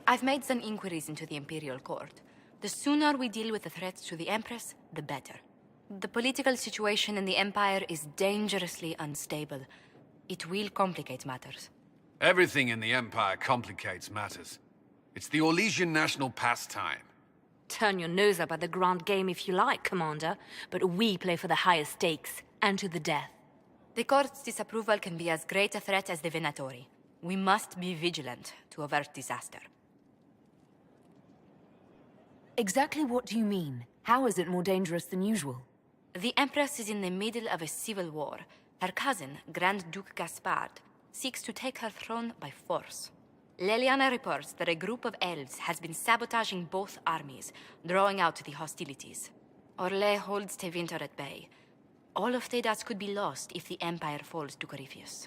I've made some inquiries into the Imperial Court. The sooner we deal with the threats to the Empress, the better. The political situation in the Empire is dangerously unstable. It will complicate matters. Everything in the Empire complicates matters. It's the Orlesian national pastime. Turn your nose up at the grand game if you like, Commander, but we play for the highest stakes, and to the death. The Court's disapproval can be as great a threat as the Venatori. We must be vigilant to avert disaster. Exactly what do you mean? How is it more dangerous than usual? The Empress is in the middle of a civil war. Her cousin, Grand Duke Gaspard, seeks to take her throne by force. Leliana reports that a group of elves has been sabotaging both armies, drawing out the hostilities. Orlais holds Tevinter at bay. All of Thedas could be lost if the Empire falls to Corypheus.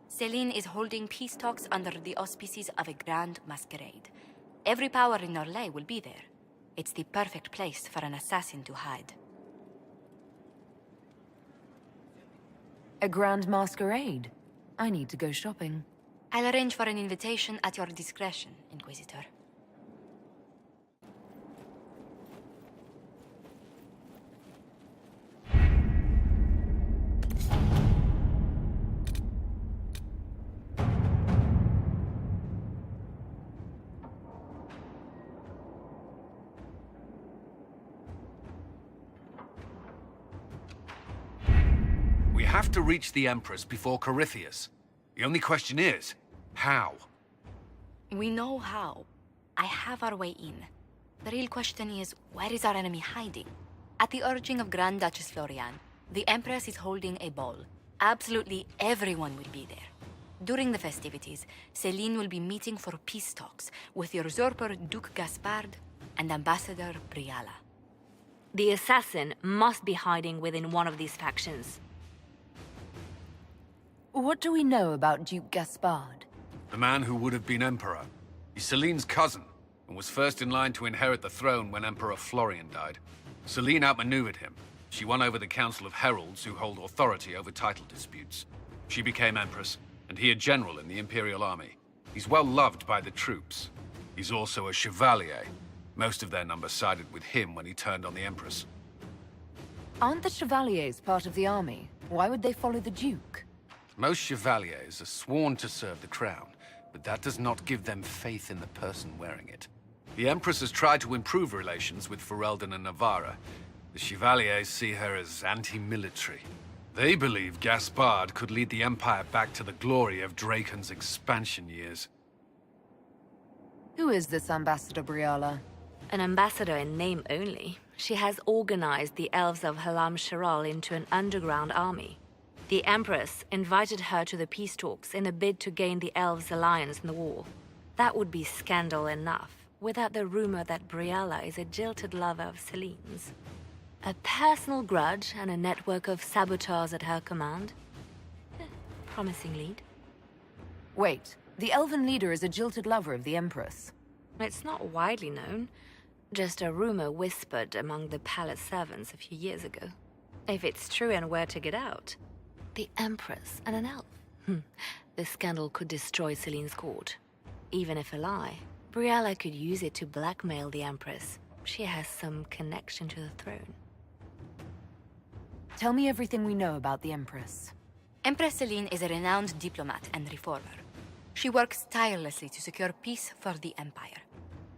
Celine is holding peace talks under the auspices of a grand masquerade. Every power in Orlais will be there. It's the perfect place for an assassin to hide. A grand masquerade? I need to go shopping. I'll arrange for an invitation at your discretion, Inquisitor. We have to reach the Empress before Corypheus. The only question is, how? We know how. I have our way in. The real question is, where is our enemy hiding? At the urging of Grand Duchess Florian, the Empress is holding a ball. Absolutely everyone will be there. During the festivities, Celine will be meeting for peace talks with the usurper Duke Gaspard and Ambassador Briala. The assassin must be hiding within one of these factions. What do we know about Duke Gaspard? The man who would have been Emperor. He's Celine's cousin, and was first in line to inherit the throne when Emperor Florian died. Celine outmaneuvered him. She won over the Council of Heralds, who hold authority over title disputes. She became Empress, and he a general in the Imperial Army. He's well loved by the troops. He's also a Chevalier. Most of their number sided with him when he turned on the Empress. Aren't the Chevaliers part of the army? Why would they follow the Duke? Most Chevaliers are sworn to serve the crown, but that does not give them faith in the person wearing it. The Empress has tried to improve relations with Ferelden and Navarra. The Chevaliers see her as anti-military. They believe Gaspard could lead the Empire back to the glory of Draken's expansion years. Who is this Ambassador Briala? An ambassador in name only. She has organized the elves of Halamshiral into an underground army. The Empress invited her to the peace talks in a bid to gain the elves' alliance in the war. That would be scandal enough, without the rumor that Briala is a jilted lover of Celine's. A personal grudge and a network of saboteurs at her command. Promising lead. Wait, the elven leader is a jilted lover of the Empress. It's not widely known. Just a rumor whispered among the palace servants a few years ago. If it's true and were to get out, the Empress and an elf. The scandal could destroy Celine's court. Even if a lie, Briala could use it to blackmail the Empress. She has some connection to the throne. Tell me everything we know about the Empress. Empress Celine is a renowned diplomat and reformer. She works tirelessly to secure peace for the Empire.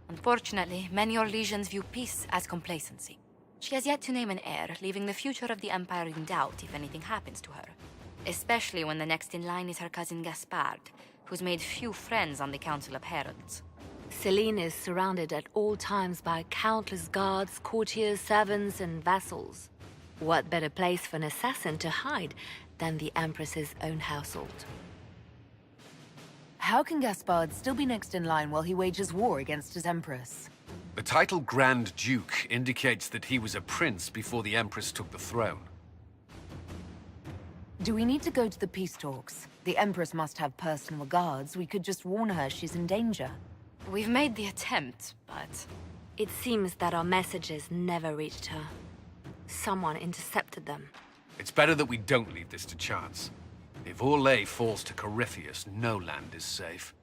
Unfortunately, many Orlesians view peace as complacency. She has yet to name an heir, leaving the future of the Empire in doubt if anything happens to her. Especially when the next in line is her cousin Gaspard, who's made few friends on the Council of Heralds. Celine is surrounded at all times by countless guards, courtiers, servants, and vassals. What better place for an assassin to hide than the Empress's own household? How can Gaspard still be next in line while he wages war against his Empress? The title Grand Duke indicates that he was a prince before the Empress took the throne. Do we need to go to the peace talks? The Empress must have personal guards. We could just warn her she's in danger. We've made the attempt, but It seems that our messages never reached her. Someone intercepted them. It's better that we don't leave this to chance. If Orlais falls to Corypheus, no land is safe.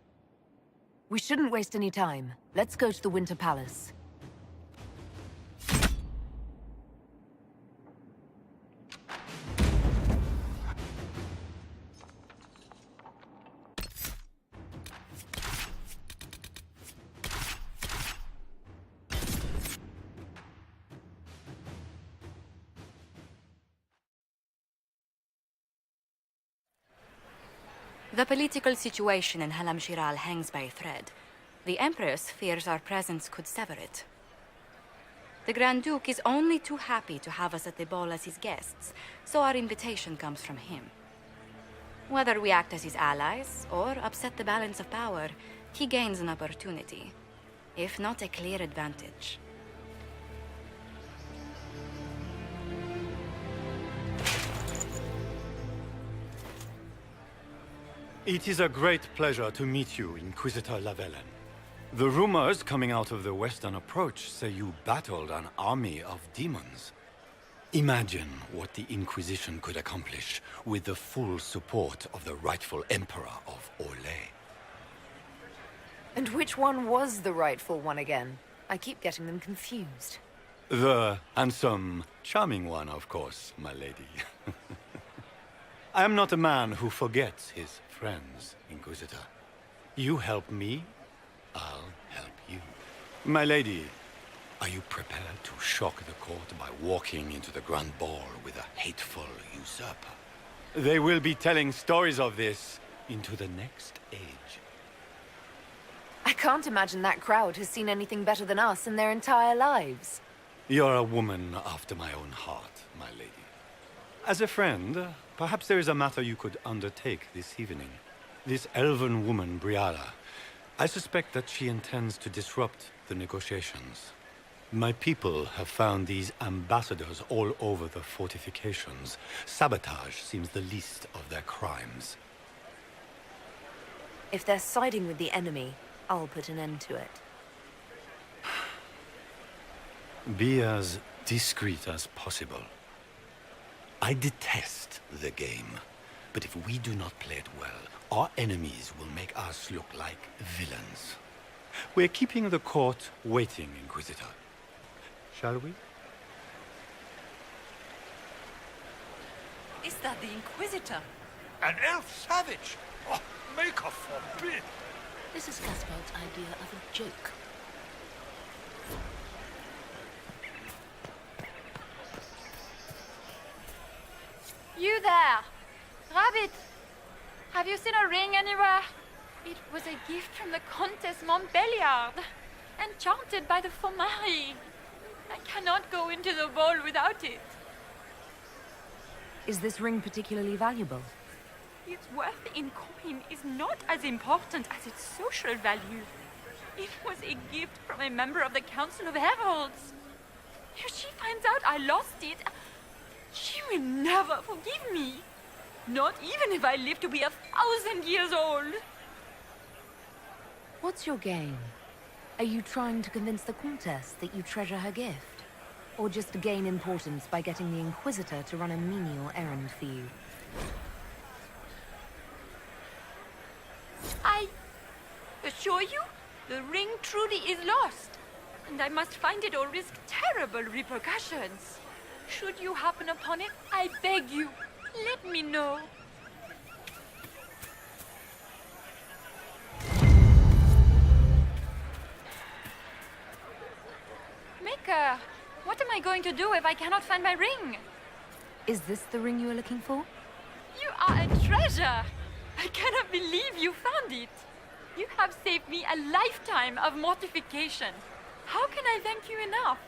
We shouldn't waste any time. Let's go to the Winter Palace. The political situation in Halamshiral hangs by a thread. The Empress fears our presence could sever it. The Grand Duke is only too happy to have us at the ball as his guests, so our invitation comes from him. Whether we act as his allies or upset the balance of power, he gains an opportunity, if not a clear advantage. It is a great pleasure to meet you, Inquisitor Lavellen. The rumors coming out of the Western Approach say you battled an army of demons. Imagine what the Inquisition could accomplish with the full support of the rightful Emperor of Orlais. And which one was the rightful one again? I keep getting them confused. The handsome, charming one, of course, my lady. I am not a man who forgets his friends, Inquisitor. You help me, I'll help you. My lady, are you prepared to shock the court by walking into the Grand Ball with a hateful usurper? They will be telling stories of this into the next age. I can't imagine that crowd has seen anything better than us in their entire lives. You're a woman after my own heart, my lady. As a friend, perhaps there is a matter you could undertake this evening. This elven woman, Briala, I suspect that she intends to disrupt the negotiations. My people have found these ambassadors all over the fortifications. Sabotage seems the least of their crimes. If they're siding with the enemy, I'll put an end to it. Be as discreet as possible. I detest the game, but if we do not play it well, our enemies will make us look like villains. We're keeping the court waiting, Inquisitor. Shall we? Is that the Inquisitor? An elf savage! Oh, Maker forbid! This is Gaspard's idea of a joke. You there! Rabbit! Have you seen a ring anywhere? It was a gift from the Countess Montbelliard, enchanted by the Finery. I cannot go into the ball without it. Is this ring particularly valuable? Its worth in coin is not as important as its social value. It was a gift from a member of the Council of Heralds. If she finds out I lost it, she will never forgive me. Not even if I live to be 1,000 years old. What's your game? Are you trying to convince the Countess that you treasure her gift? Or just to gain importance by getting the Inquisitor to run a menial errand for you? I assure you, the ring truly is lost. And I must find it or risk terrible repercussions. Should you happen upon it, I beg you, let me know. Maker, what am I going to do if I cannot find my ring? Is this the ring you were looking for? You are a treasure! I cannot believe you found it. You have saved me a lifetime of mortification. How can I thank you enough?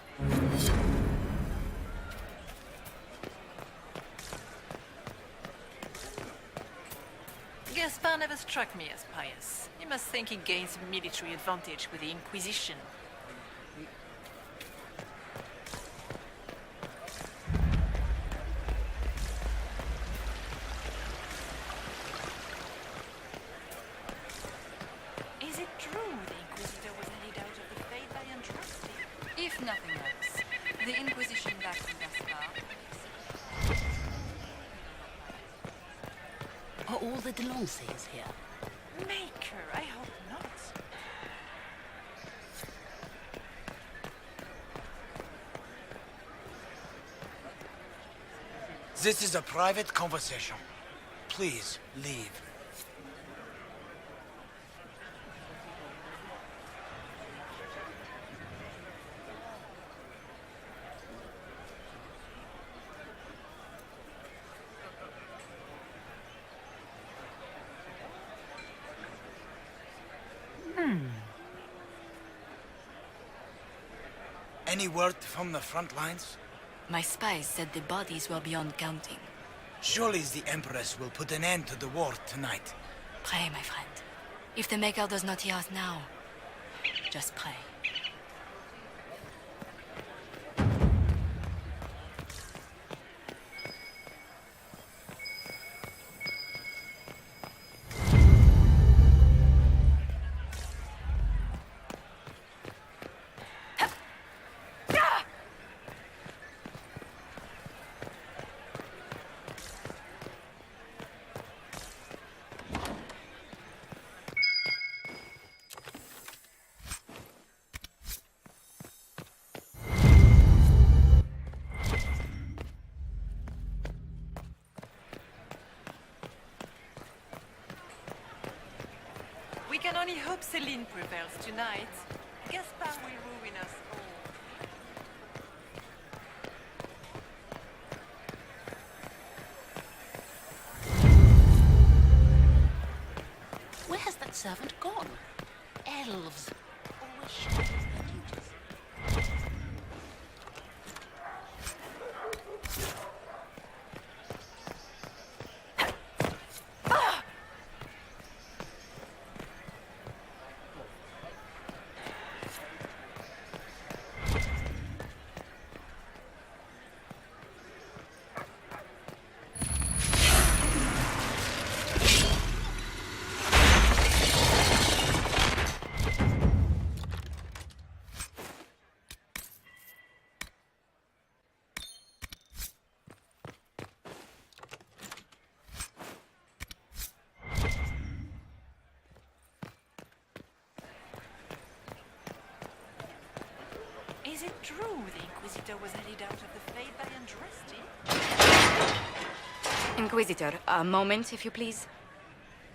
Gaspard never struck me as pious. He must think he gains military advantage with the Inquisition. Is it true the Inquisitor was laid out of the faith I entrusted? If nothing else, the Inquisition backs Gaspard. Are all the Delancers here? Maker, I hope not. This is a private conversation. Please, leave. Any word from the front lines? My spies said the bodies were beyond counting. Surely the Empress will put an end to the war tonight. Pray, my friend. If the Maker does not hear us now, just pray. We can only hope Celine prevails tonight. Gaspard will ruin us all. Where has that servant gone? Elves. Always shadows their duties. Is it true the Inquisitor was headed out of the Fade by Andraste? Inquisitor, a moment, if you please.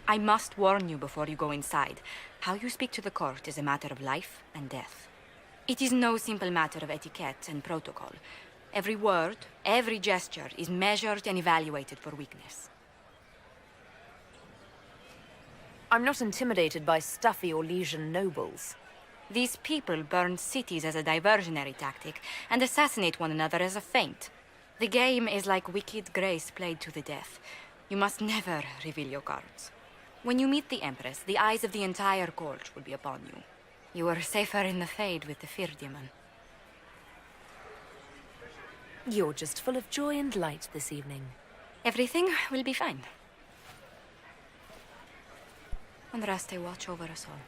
I must warn you before you go inside. How you speak to the court is a matter of life and death. It is no simple matter of etiquette and protocol. Every word, every gesture is measured and evaluated for weakness. I'm not intimidated by stuffy Orlesian nobles. These people burn cities as a diversionary tactic and assassinate one another as a feint. The game is like wicked grace played to the death. You must never reveal your cards. When you meet the Empress, the eyes of the entire court will be upon you. You are safer in the Fade with the Fear Demon. You're just full of joy and light this evening. Everything will be fine. Andraste, watch over us all.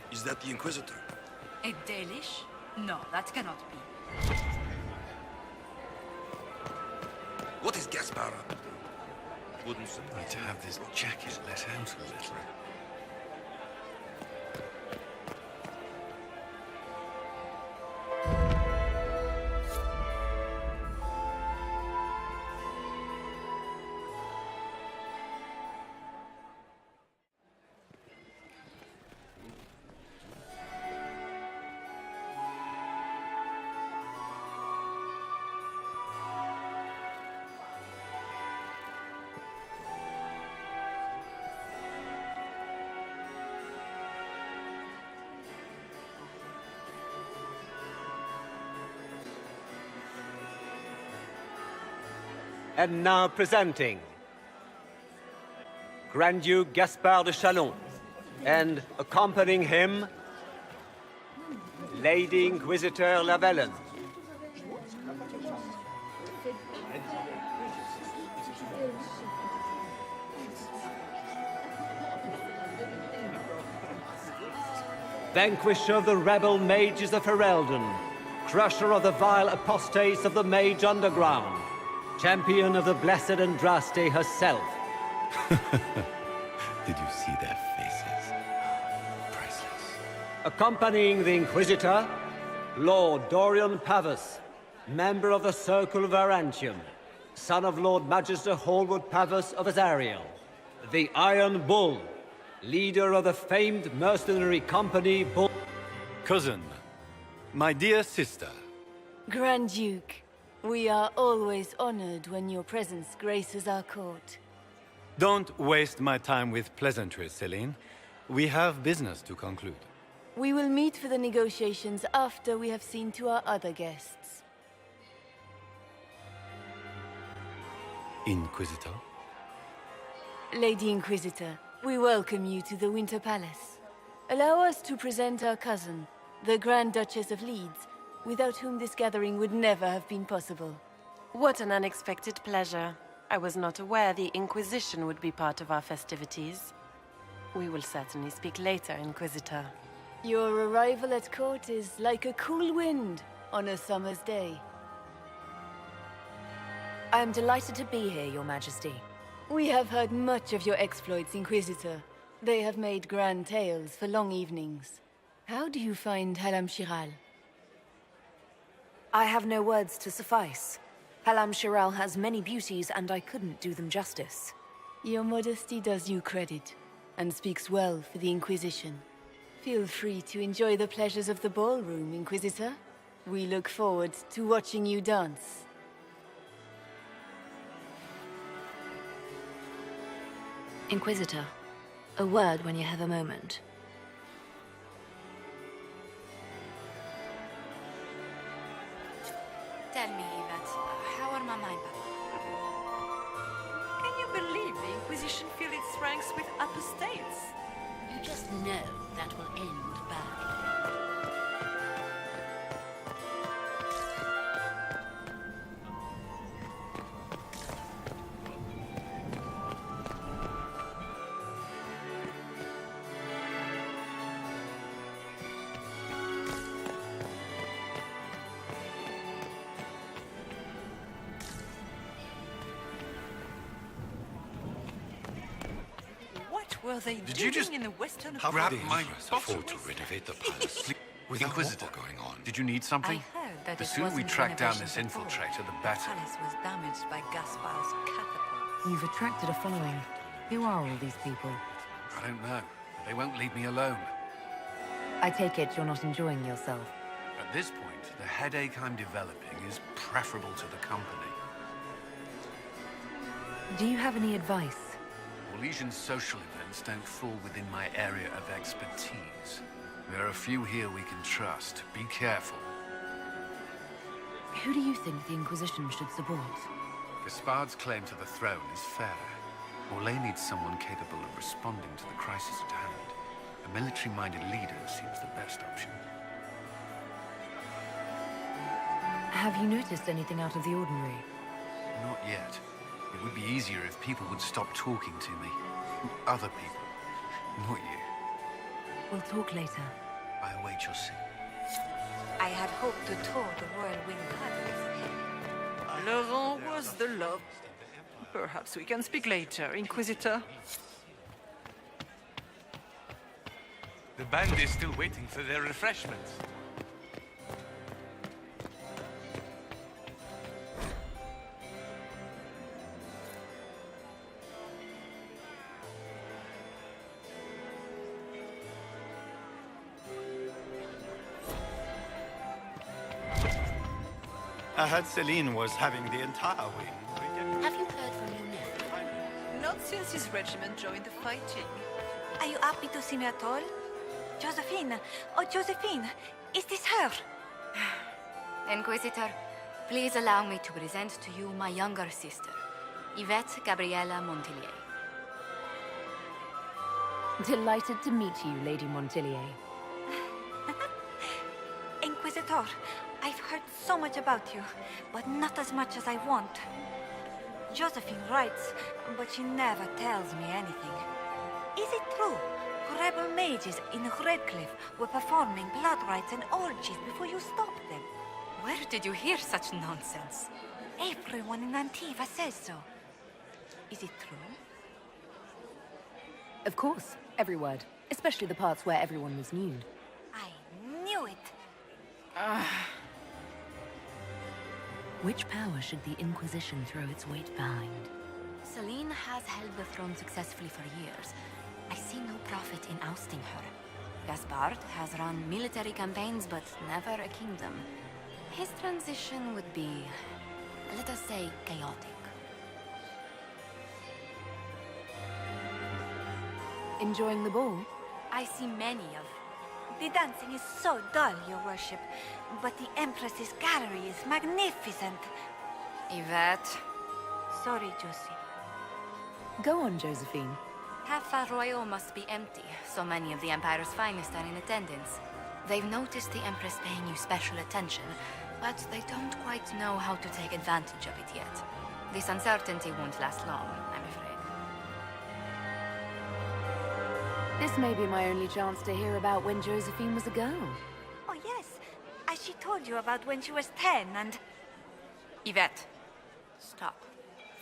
Is that the Inquisitor? A Dalish? No, that cannot be. What is Gaspard up to? Wouldn't Need to have this jacket let out a little. And now presenting Grand Duke Gaspard de Chalon, and accompanying him, Lady Inquisitor Lavellen. Vanquisher of the rebel mages of Ferelden, crusher of the vile apostates of the Mage Underground, champion of the blessed Andraste herself, Did you see their faces? Priceless. Accompanying the Inquisitor, Lord Dorian Pavus, member of the Circle of Arantium, son of Lord Magister Hallward Pavus of Azariel, the Iron Bull, leader of the famed mercenary company Bull... Cousin, my dear sister. Grand Duke, we are always honored when your presence graces our court. Don't waste my time with pleasantries, Celine. We have business to conclude. We will meet for the negotiations after we have seen to our other guests. Inquisitor? Lady Inquisitor, we welcome you to the Winter Palace. Allow us to present our cousin, the Grand Duchess of Leeds, without whom this gathering would never have been possible. What an unexpected pleasure. I was not aware the Inquisition would be part of our festivities. We will certainly speak later, Inquisitor. Your arrival at court is like a cool wind on a summer's day. I am delighted to be here, Your Majesty. We have heard much of your exploits, Inquisitor. They have made grand tales for long evenings. How do you find Halamshiral? I have no words to suffice. Halamshiral has many beauties, and I couldn't do them justice. Your modesty does you credit, and speaks well for the Inquisition. Feel free to enjoy the pleasures of the ballroom, Inquisitor. We look forward to watching you dance. Inquisitor, a word when you have a moment. Tell me, Yvette, how are my mind back? Can you believe the Inquisition fill its ranks with apostates? You just know that will end badly. What were they Did doing you just in the western... grab my bottle? afford to renovate the palace with Inquisitor, war going on? did you need something? I heard that The it sooner we wasn't track down renovations this at all. infiltrator, the The better. palace was damaged by Gaspar's catapult. You've attracted a following. Who are all these people? I don't know. They won't leave me alone. I take it you're not enjoying yourself. At this point, the headache I'm developing is preferable to the company. Do you have any advice? Orlesian social events don't fall within my area of expertise. There are a few here we can trust. Be careful. Who do you think the Inquisition should support? Gaspard's claim to the throne is fair. Orlais needs someone capable of responding to the crisis at hand. A military-minded leader seems the best option. Have you noticed anything out of the ordinary? Not yet. It would be easier if people would stop talking to me. Other people. Not you. We'll talk later. I await your signal. I had hoped to tour the Royal Wing Gardens. Laurent was the love. Perhaps we can speak later, Inquisitor. The band is still waiting for their refreshments. I heard Celine was having the entire wing. Have you heard from your nephew? Not since his regiment joined the fighting. Are you happy to see me at all? Josephine! Oh, Josephine! Is this her? Inquisitor, please allow me to present to you my younger sister, Yvette Gabriella Montillier. Delighted to meet you, Lady Montillier. Inquisitor, I've heard so much about you, but not as much as I want. Josephine writes, but she never tells me anything. Is it true? Rebel mages in Redcliffe were performing blood rites and orgies before you stopped them. Where did you hear such nonsense? Everyone in Antiva says so. Is it true? Of course, every word. Especially the parts where everyone was nude. I knew it. Which power should the Inquisition throw its weight behind? Celine has held the throne successfully for years. I see no profit in ousting her. Gaspard has run military campaigns, but never a kingdom. His transition would be, let us say, chaotic. Enjoying the ball? I see many of... The dancing is so dull, your worship. But the Empress's gallery is magnificent. Yvette. Sorry, Josie. Go on, Josephine. Half Royal must be empty. So many of the Empire's finest are in attendance. They've noticed the Empress paying you special attention, but they don't quite know how to take advantage of it yet. This uncertainty won't last long, I'm afraid. This may be my only chance to hear about when Josephine was a girl. Oh, yes. As she told you about when she was 10 and... Yvette, stop.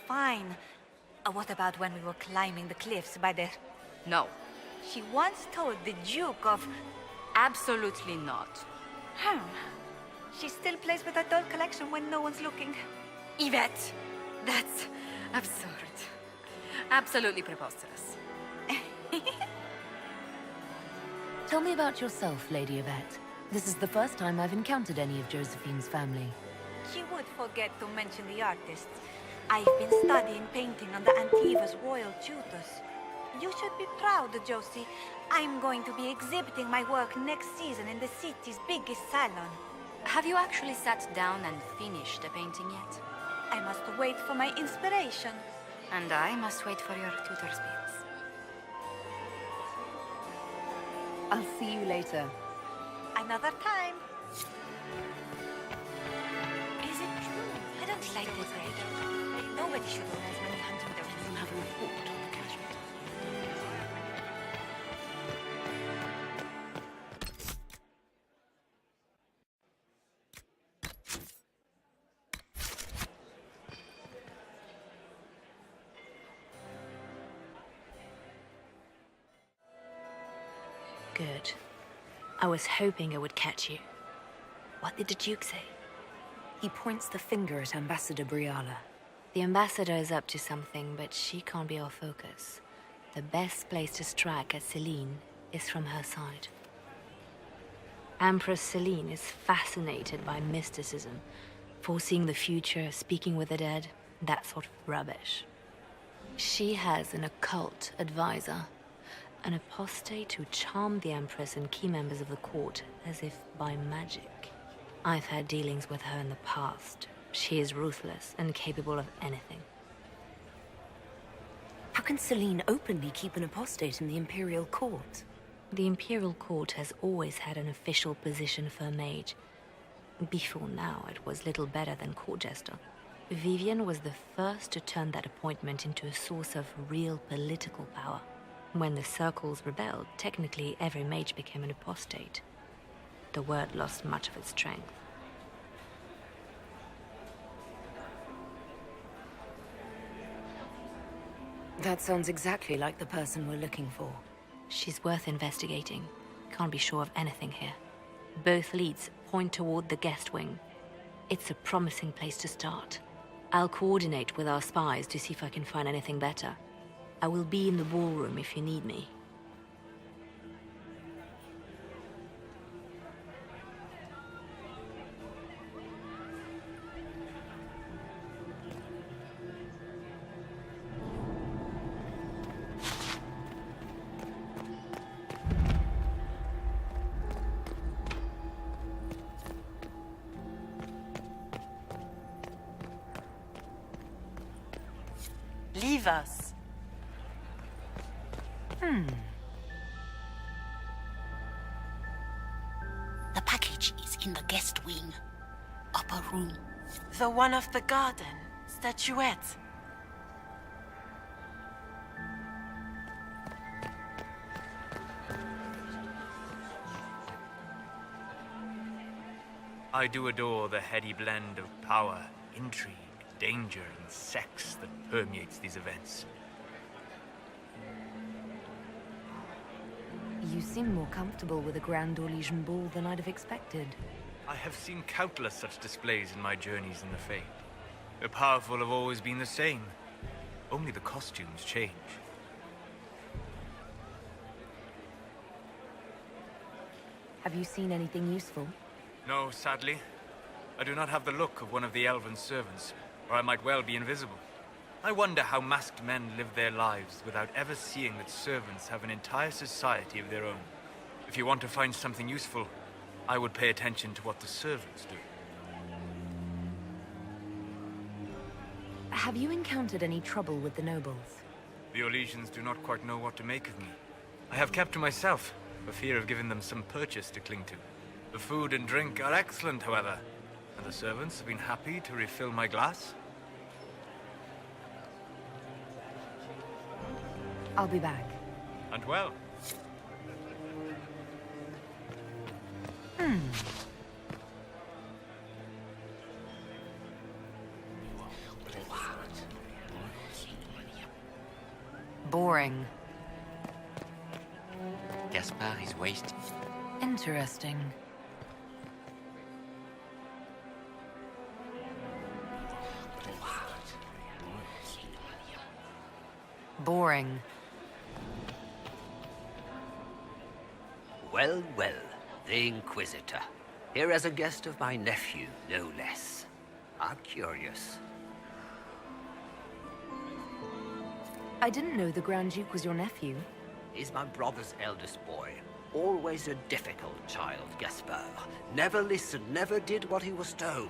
Fine. What about when we were climbing the cliffs by the... No. She once told the Duke of... Absolutely not. She still plays with her doll collection when no one's looking. Yvette, that's absurd. Absolutely preposterous. Tell me about yourself, Lady Yvette. This is the first time I've encountered any of Josephine's family. She would forget to mention the artists. I've been studying painting under Antiva's royal tutors. You should be proud, Josie. I'm going to be exhibiting my work next season in the city's biggest salon. Have you actually sat down and finished the painting yet? I must wait for my inspiration. And I must wait for your tutor's bits. I'll see you later. Another time. Is it true? I don't like this age. Nobody should organize many hunting dogs and have a report on the casualties. Good. I was hoping I would catch you. What did the Duke say? He points the finger at Ambassador Briala. The ambassador is up to something, but she can't be our focus. The best place to strike at Celine is from her side. Empress Celine is fascinated by mysticism, foreseeing the future, speaking with the dead, that sort of rubbish. She has an occult advisor, an apostate who charmed the Empress and key members of the court as if by magic. I've had dealings with her in the past. She is ruthless and capable of anything. How can Celine openly keep an apostate in the Imperial Court? The Imperial Court has always had an official position for a mage. Before now, it was little better than court jester. Vivian was the first to turn that appointment into a source of real political power. When the circles rebelled, technically every mage became an apostate. The word lost much of its strength. That sounds exactly like the person we're looking for. She's worth investigating. Can't be sure of anything here. Both leads point toward the guest wing. It's a promising place to start. I'll coordinate with our spies to see if I can find anything better. I will be in the ballroom if you need me. Leave us. The package is in the guest wing. Upper room. The one of the garden. Statuette. I do adore the heady blend of power, intrigue, danger, and sex that permeates these events. You seem more comfortable with a Grand Orlesian ball than I'd have expected. I have seen countless such displays in my journeys in the Fade. The powerful have always been the same. Only the costumes change. Have you seen anything useful? No, sadly. I do not have the look of one of the elven servants, or I might well be invisible. I wonder how masked men live their lives without ever seeing that servants have an entire society of their own. If you want to find something useful, I would pay attention to what the servants do. Have you encountered any trouble with the nobles? The Orlesians do not quite know what to make of me. I have kept to myself, for fear of giving them some purchase to cling to. The food and drink are excellent, however, and the servants have been happy to refill my glass. I'll be back. And well. Boring. Gaspard is wasted. Interesting. Boring. Well, well, the Inquisitor. Here as a guest of my nephew, no less. I'm curious. I didn't know the Grand Duke was your nephew. He's my brother's eldest boy. Always a difficult child, Gaspard. Never listened, never did what he was told.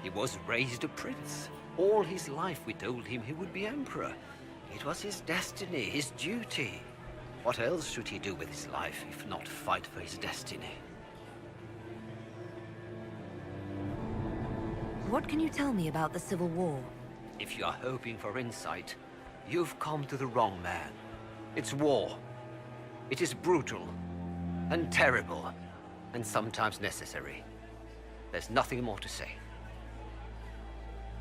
He was raised a prince. All his life we told him he would be emperor. It was his destiny, his duty. What else should he do with his life if not fight for his destiny? What can you tell me about the Civil War? If you're hoping for insight, you've come to the wrong man. It's war. It is brutal, and terrible, and sometimes necessary. There's nothing more to say.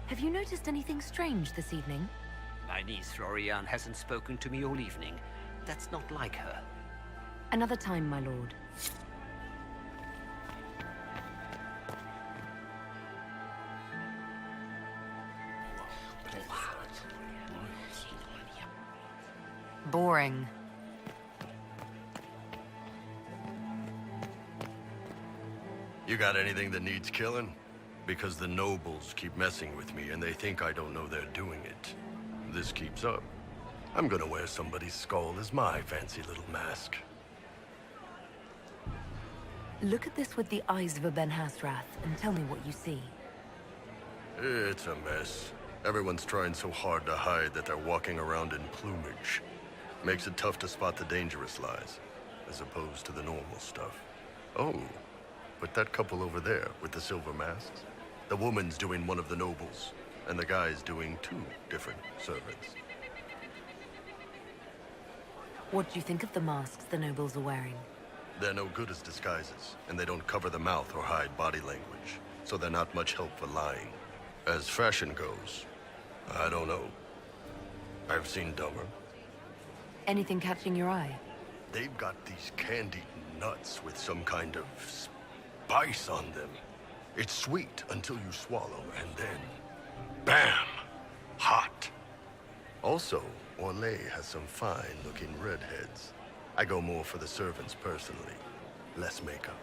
Have you noticed anything strange this evening? My niece Florian hasn't spoken to me all evening. That's not like her. Another time, my lord. Boring. You got anything that needs killing? Because the nobles keep messing with me and they think I don't know they're doing it. This keeps up, I'm gonna wear somebody's skull as my fancy little mask. Look at this with the eyes of a Ben Hasrath and tell me what you see. It's a mess. Everyone's trying so hard to hide that they're walking around in plumage. Makes it tough to spot the dangerous lies, as opposed to the normal stuff. Oh, but that couple over there with the silver masks? The woman's doing one of the nobles, and the guy's doing two different servants. What do you think of the masks the nobles are wearing? They're no good as disguises, and they don't cover the mouth or hide body language, so they're not much help for lying. As fashion goes, I don't know. I've seen dumber. Anything catching your eye? They've got these candied nuts with some kind of spice on them. It's sweet until you swallow, and then, bam! Hot. Also, Orlais has some fine-looking redheads. I go more for the servants personally. Less makeup.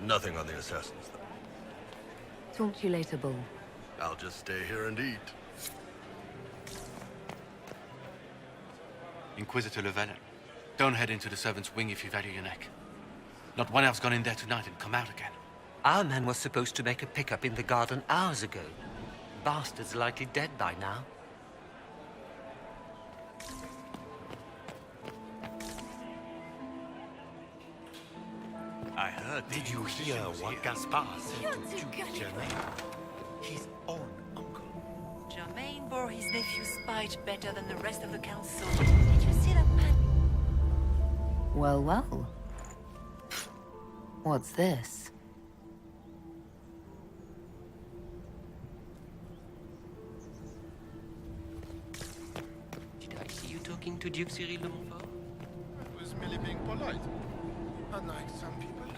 Nothing on the assassins, though. Talk to you later, Bull. I'll just stay here and eat. Inquisitor Llewellyn, don't head into the servants' wing if you value your neck. Not one elf's gone in there tonight and come out again. Our man was supposed to make a pickup in the garden hours ago. Bastard's likely dead by now. I heard. Did you hear what Gaspard said to Duke Germain? His own uncle. Germain bore his nephew's spite better than the rest of the council. Did you see that man? Well, well. What's this? Did I see you talking to Duke Cyril de Montfort? It was merely being polite. Unlike some people.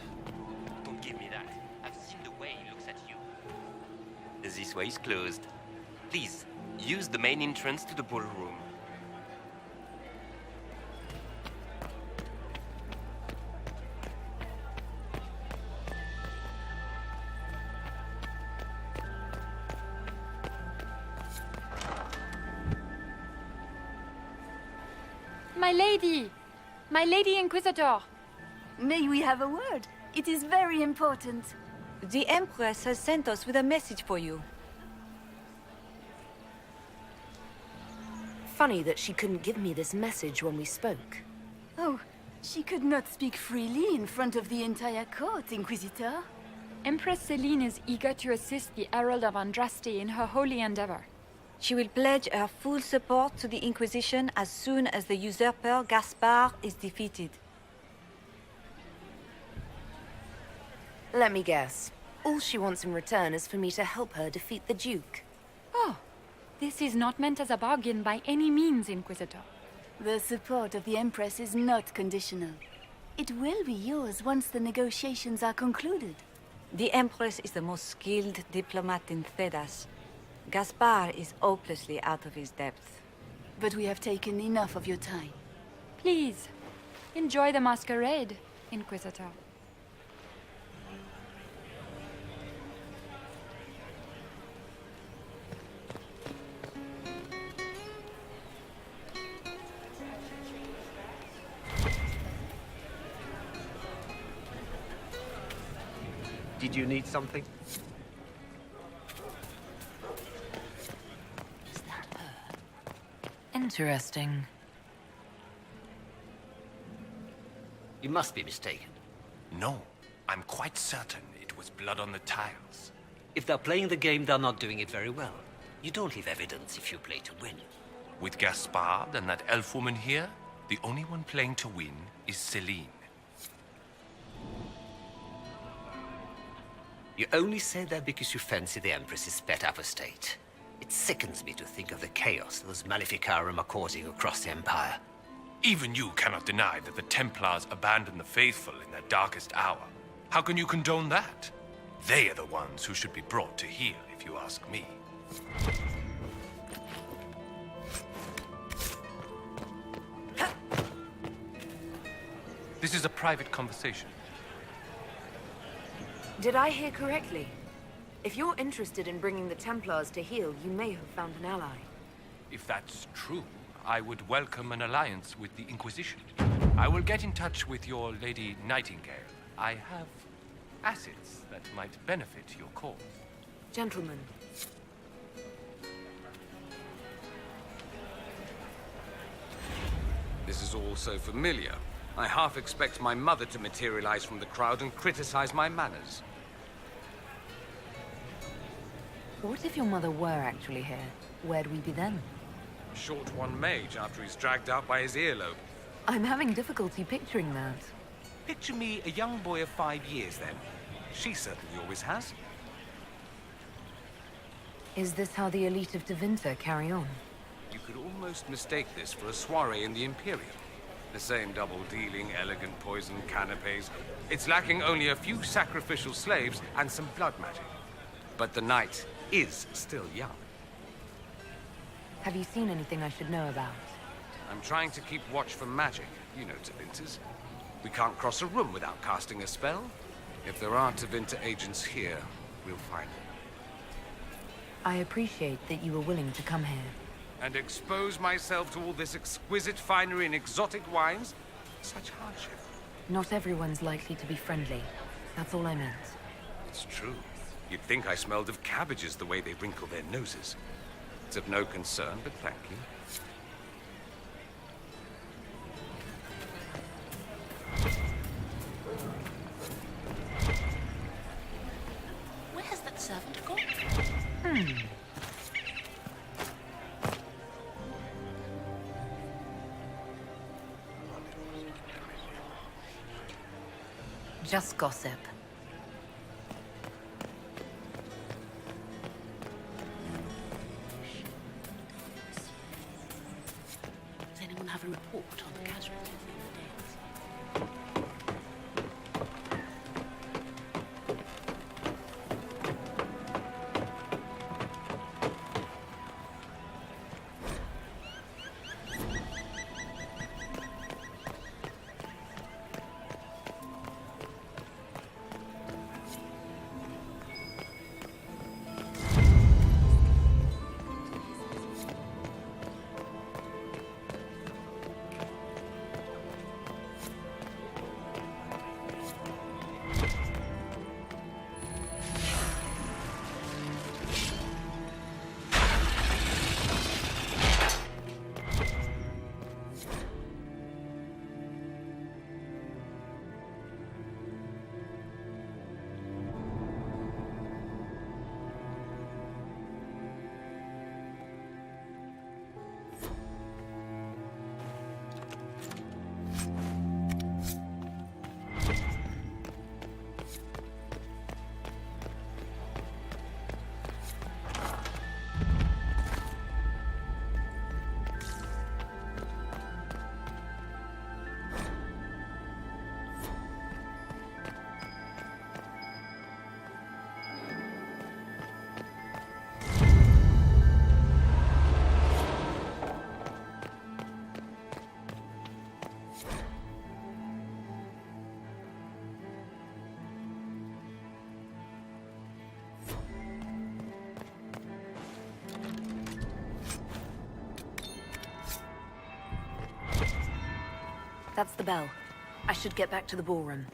Don't give me that. I've seen the way he looks at you. This way is closed. Please, use the main entrance to the ballroom. My lady! My lady Inquisitor! May we have a word? It is very important. The Empress has sent us with a message for you. Funny that she couldn't give me this message when we spoke. Oh, she could not speak freely in front of the entire court, Inquisitor. Empress Celine is eager to assist the Herald of Andraste in her holy endeavor. She will pledge her full support to the Inquisition as soon as the usurper Gaspard is defeated. Let me guess. All she wants in return is for me to help her defeat the Duke. Oh, this is not meant as a bargain by any means, Inquisitor. The support of the Empress is not conditional. It will be yours once the negotiations are concluded. The Empress is the most skilled diplomat in Thedas. Gaspard is hopelessly out of his depth. But we have taken enough of your time. Please, enjoy the masquerade, Inquisitor. Did you need something? Interesting. You must be mistaken. No, I'm quite certain it was blood on the tiles. If they're playing the game, they're not doing it very well. You don't leave evidence if you play to win. With Gaspard and that elf woman here, the only one playing to win is Celine. You only say that because you fancy the Empress's pet apostate. It sickens me to think of the chaos those Maleficarum are causing across the Empire. Even you cannot deny that the Templars abandoned the faithful in their darkest hour. How can you condone that? They are the ones who should be brought to heel, if you ask me. This is a private conversation. Did I hear correctly? If you're interested in bringing the Templars to heel, you may have found an ally. If that's true, I would welcome an alliance with the Inquisition. I will get in touch with your Lady Nightingale. I have assets that might benefit your cause. Gentlemen. This is all so familiar. I half expect my mother to materialize from the crowd and criticize my manners. What if your mother were actually here? Where'd we be then? Short one mage after he's dragged out by his earlobe. I'm having difficulty picturing that. Picture me a young boy of 5 years then. She certainly always has. Is this how the elite of Tevinter carry on? You could almost mistake this for a soiree in the Imperium. The same double-dealing, elegant poison canapes. It's lacking only a few sacrificial slaves and some blood magic. But the night is still young. Have you seen anything I should know about? I'm trying to keep watch for magic. You know Tevinters. We can't cross a room without casting a spell. If there are Tevinter agents here, we'll find them. I appreciate that you were willing to come here. And expose myself to all this exquisite finery and exotic wines? Such hardship. Not everyone's likely to be friendly. That's all I meant. It's true. You'd think I smelled of cabbages the way they wrinkle their noses. It's of no concern, but thank you. Where has that servant gone? Just gossip. Does anyone have a report on the casualties in the days? That's the bell. I should get back to the ballroom.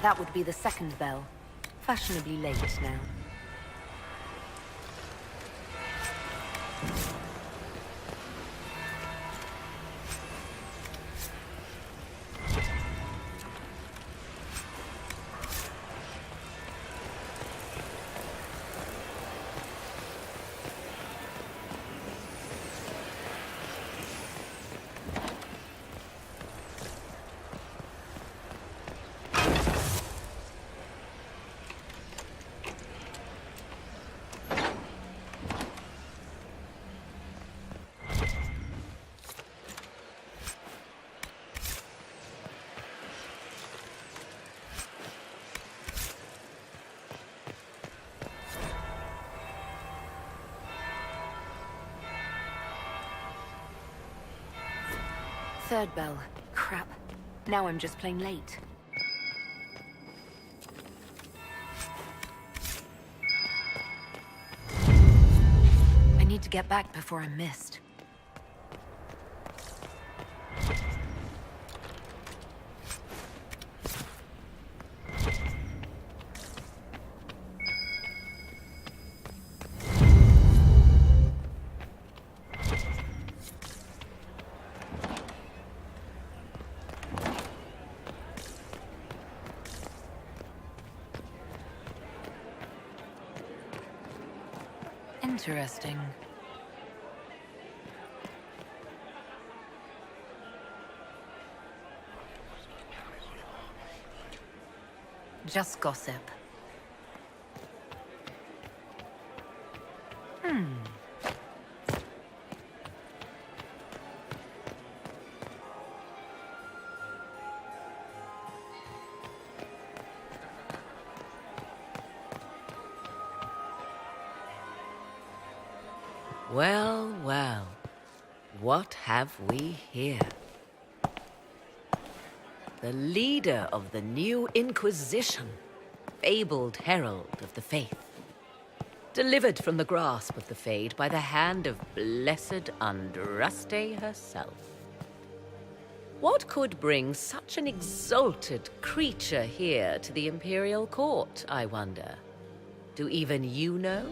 That would be the second bell. Fashionably late now. Third bell. Crap. Now I'm just plain late. I need to get back before I'm missed. Interesting. Just gossip. Well, well. What have we here? The leader of the new Inquisition, fabled herald of the faith. Delivered from the grasp of the Fade by the hand of blessed Andraste herself. What could bring such an exalted creature here to the Imperial Court, I wonder? Do even you know?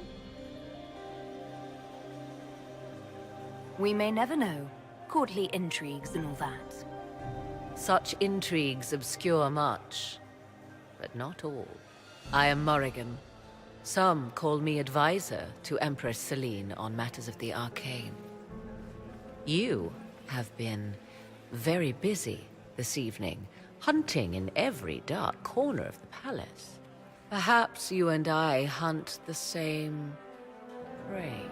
We may never know. Courtly intrigues and all that. Such intrigues obscure much, but not all. I am Morrigan. Some call me advisor to Empress Celine on matters of the arcane. You have been very busy this evening, hunting in every dark corner of the palace. Perhaps you and I hunt the same prey.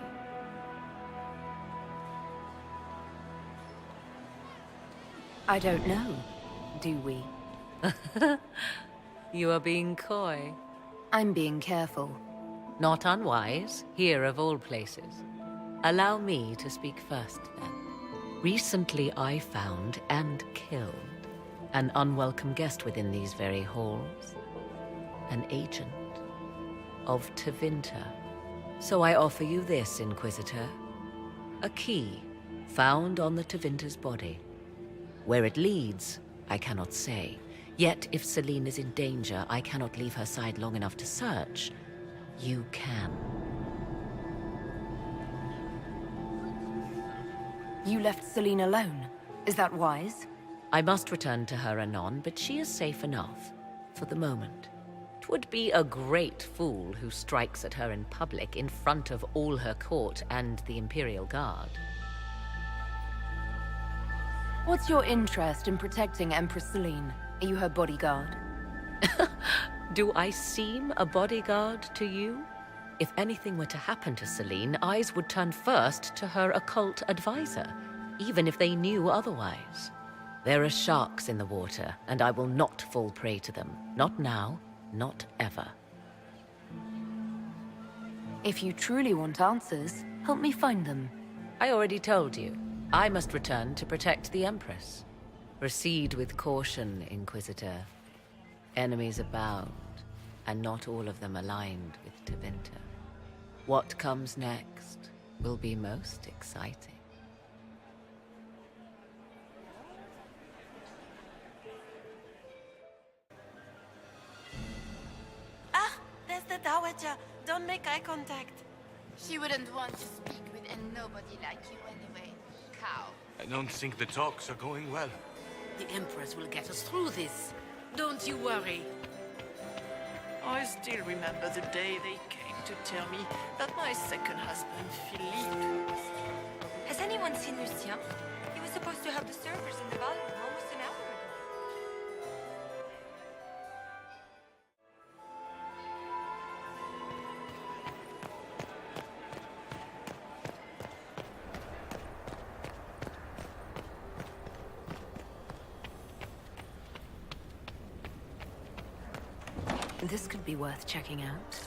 I don't know. Do we? You are being coy. I'm being careful. Not unwise, here of all places. Allow me to speak first, then. Recently I found and killed an unwelcome guest within these very halls. An agent of Tevinter. So I offer you this, Inquisitor. A key found on the Tevinter's body. Where it leads, I cannot say. Yet, if Celine is in danger, I cannot leave her side long enough to search. You can. You left Celine alone. Is that wise? I must return to her anon, but she is safe enough, for the moment. 'Twould be a great fool who strikes at her in public in front of all her court and the Imperial Guard. What's your interest in protecting Empress Celine? Are you her bodyguard? Do I seem a bodyguard to you? If anything were to happen to Celine, eyes would turn first to her occult advisor, even if they knew otherwise. There are sharks in the water, and I will not fall prey to them. Not now, not ever. If you truly want answers, help me find them. I already told you. I must return to protect the Empress. Proceed with caution, Inquisitor. Enemies abound, and not all of them aligned with Tevinter. What comes next will be most exciting. Ah, there's the Dowager. Don't make eye contact. She wouldn't want to speak with nobody like you anyway, cow. I don't think the talks are going well. The Empress will get us through this. Don't you worry. I still remember the day they came to tell me that my second husband, Philippe... Has anyone seen Lucien? He was supposed to have the servers in the ballroom almost an hour ago. This could be worth checking out.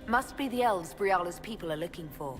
Must be the elves Briala's people are looking for.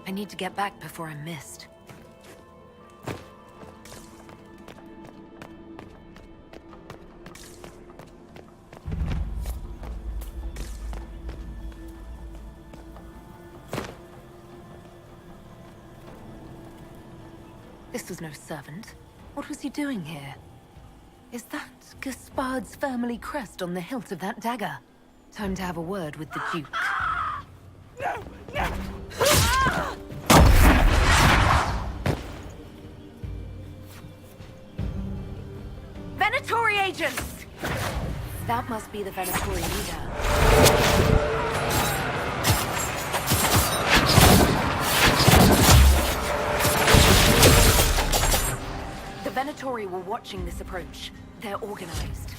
I need to get back before I'm missed. This was no servant. What was he doing here? Is that Gaspard's family crest on the hilt of that dagger? Time to have a word with the Duke. No! No! Venatori agents! That must be the Venatori leader. The Venatori were watching this approach. They're organized.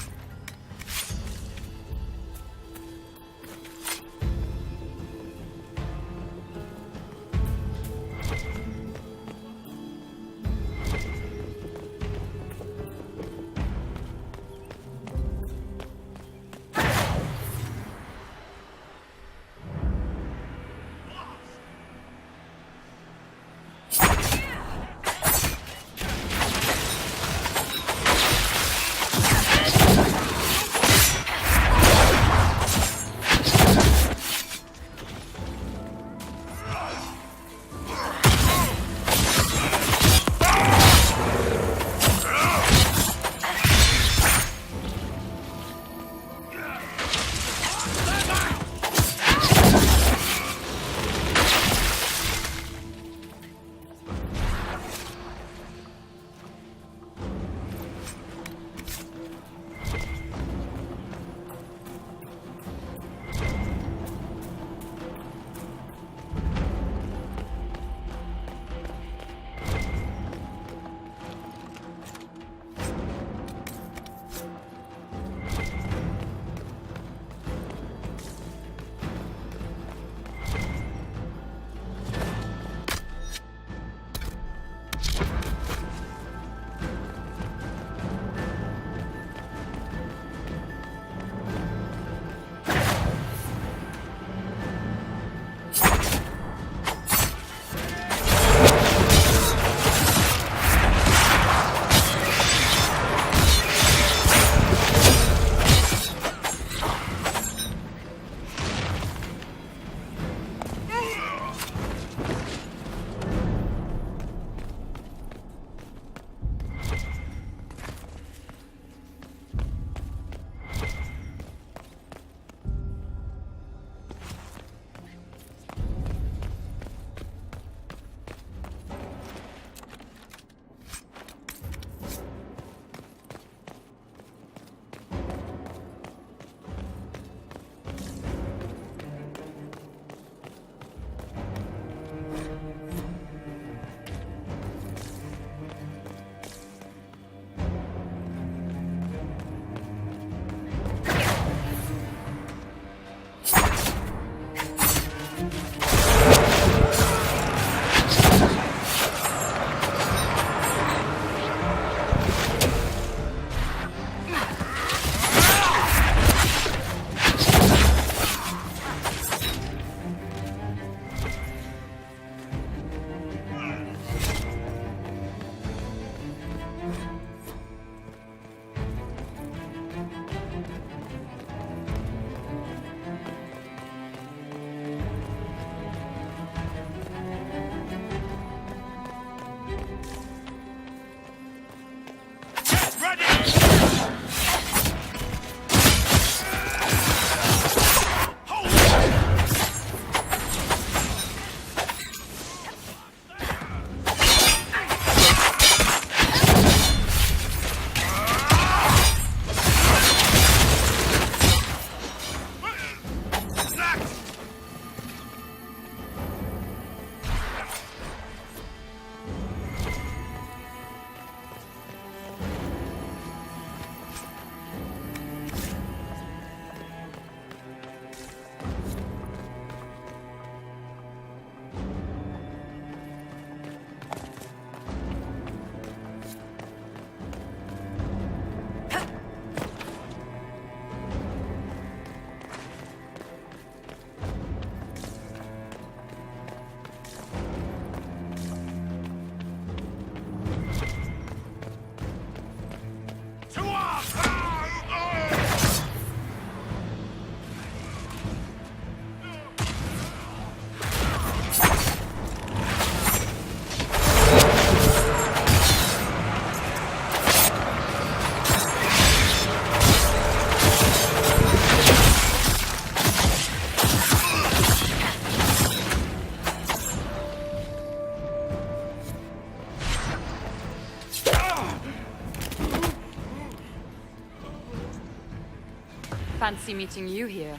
fancy meeting you here.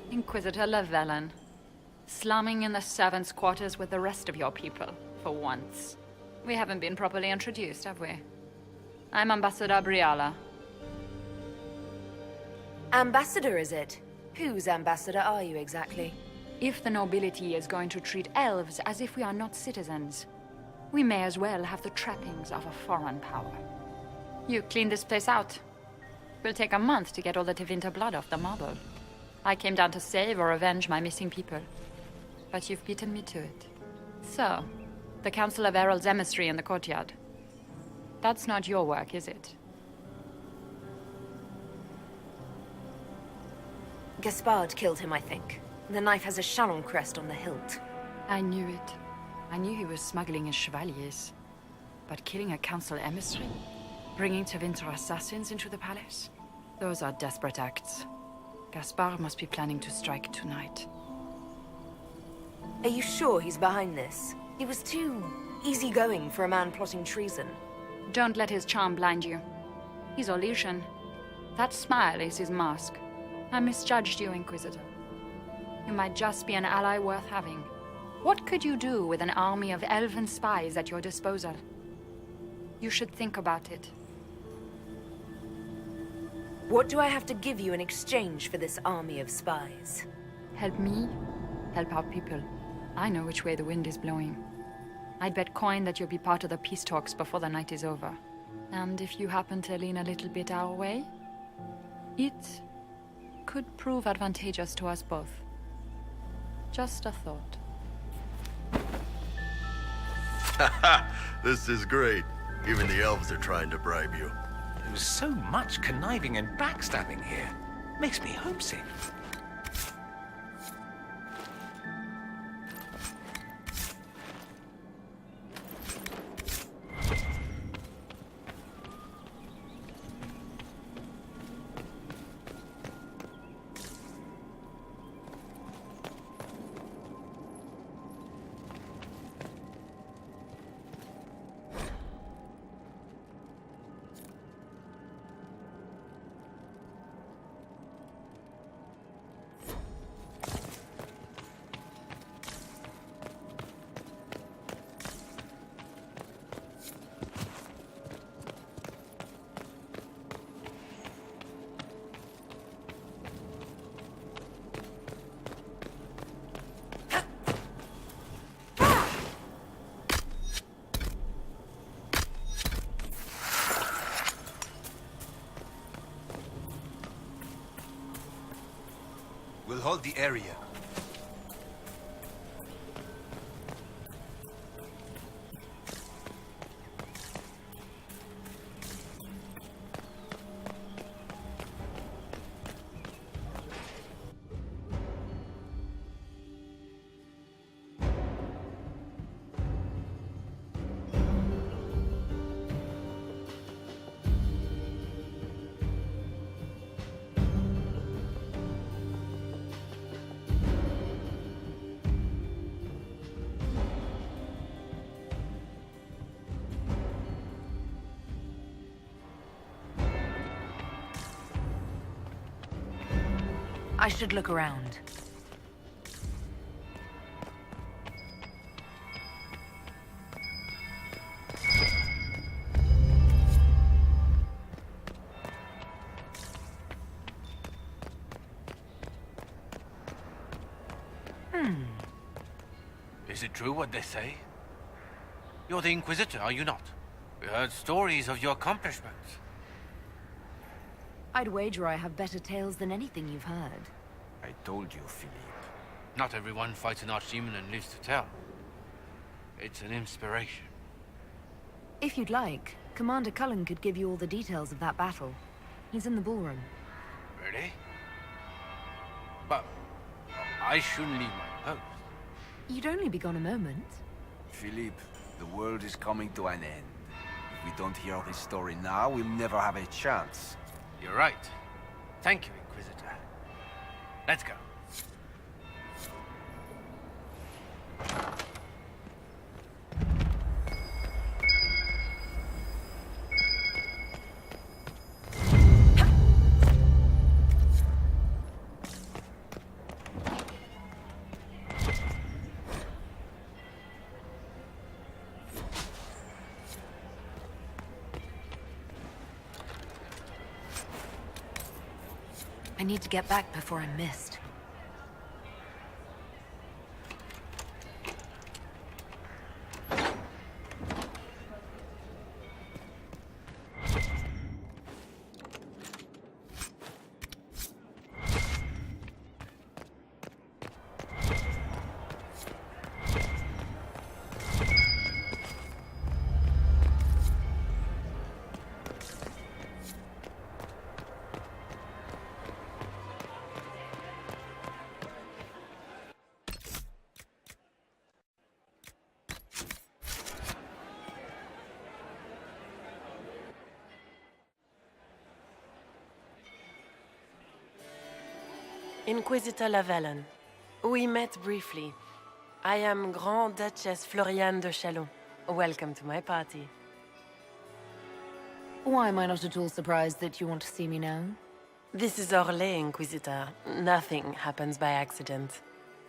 Inquisitor Llewellyn. Slumming in the servants' quarters with the rest of your people, for once. We haven't been properly introduced, have we? I'm Ambassador Briala. Ambassador, is it? Whose ambassador are you exactly? If the nobility is going to treat elves as if we are not citizens, we may as well have the trappings of a foreign power. You clean this place out. Will take a month to get all the Tevinter blood off the marble. I came down to save or avenge my missing people. But you've beaten me to it. So, the Council of Herald's emissary in the courtyard. That's not your work, is it? Gaspard killed him, I think. The knife has a Chalon crest on the hilt. I knew it. I knew he was smuggling his chevaliers. But killing a council emissary? Bringing Tevinter assassins into the palace? Those are desperate acts. Gaspard must be planning to strike tonight. Are you sure he's behind this? He was too easygoing for a man plotting treason. Don't let his charm blind you. He's Orlesian. That smile is his mask. I misjudged you, Inquisitor. You might just be an ally worth having. What could you do with an army of elven spies at your disposal? You should think about it. What do I have to give you in exchange for this army of spies? Help me, help our people. I know which way the wind is blowing. I'd bet coin that you'll be part of the peace talks before the night is over. And if you happen to lean a little bit our way, it could prove advantageous to us both. Just a thought. This is great. Even the elves are trying to bribe you. There's so much conniving and backstabbing here. Makes me homesick. We'll hold the area. I should look around. Is it true what they say? You're the Inquisitor, are you not? We heard stories of your accomplishments. I'd wager I have better tales than anything you've heard. I told you, Philippe. Not everyone fights an archdemon and lives to tell. It's an inspiration. If you'd like, Commander Cullen could give you all the details of that battle. He's in the ballroom. Really? But I shouldn't leave my post. You'd only be gone a moment. Philippe, the world is coming to an end. If we don't hear this story now, we'll never have a chance. You're right. Thank you, Inquisitor. Let's go. need to get back before I'm missed. Inquisitor Lavellen. We met briefly. I am Grand Duchess Floriane de Chalon. Welcome to my party. Why am I not at all surprised that you want to see me now? This is Orlais, Inquisitor. Nothing happens by accident.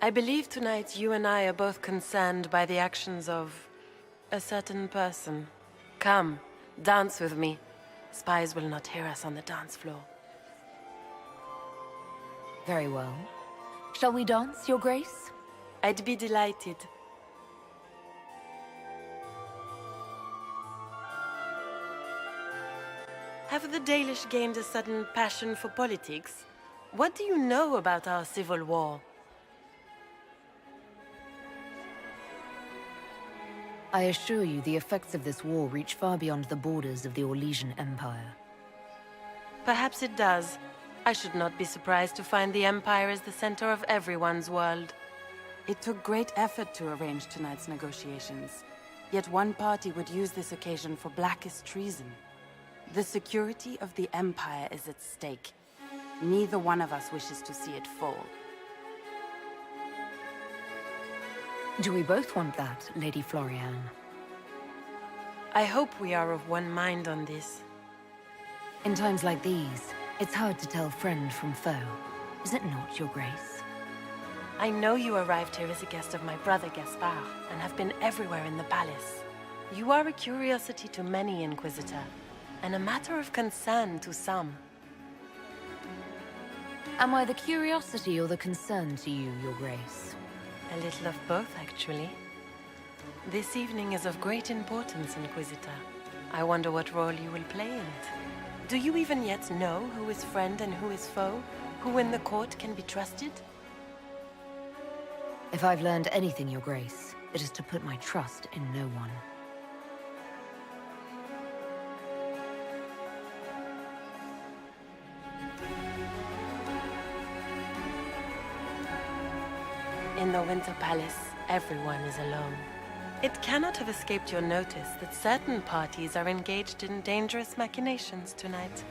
I believe tonight you and I are both concerned by the actions of a certain person. Come, dance with me. Spies will not hear us on the dance floor. Very well. Shall we dance, Your Grace? I'd be delighted. Have the Dalish gained a sudden passion for politics? What do you know about our civil war? I assure you the effects of this war reach far beyond the borders of the Orlesian Empire. Perhaps it does. I should not be surprised to find the Empire is the center of everyone's world. It took great effort to arrange tonight's negotiations. Yet one party would use this occasion for blackest treason. The security of the Empire is at stake. Neither one of us wishes to see it fall. Do we both want that, Lady Floriane? I hope we are of one mind on this. In times like these, it's hard to tell friend from foe. Is it not, Your Grace? I know you arrived here as a guest of my brother Gaspard, and have been everywhere in the palace. You are a curiosity to many, Inquisitor, and a matter of concern to some. Am I the curiosity or the concern to you, Your Grace? A little of both, actually. This evening is of great importance, Inquisitor. I wonder what role you will play in it. Do you even yet know who is friend and who is foe? Who in the court can be trusted? If I've learned anything, Your Grace, it is to put my trust in no one. In the Winter Palace, everyone is alone. It cannot have escaped your notice that certain parties are engaged in dangerous machinations tonight.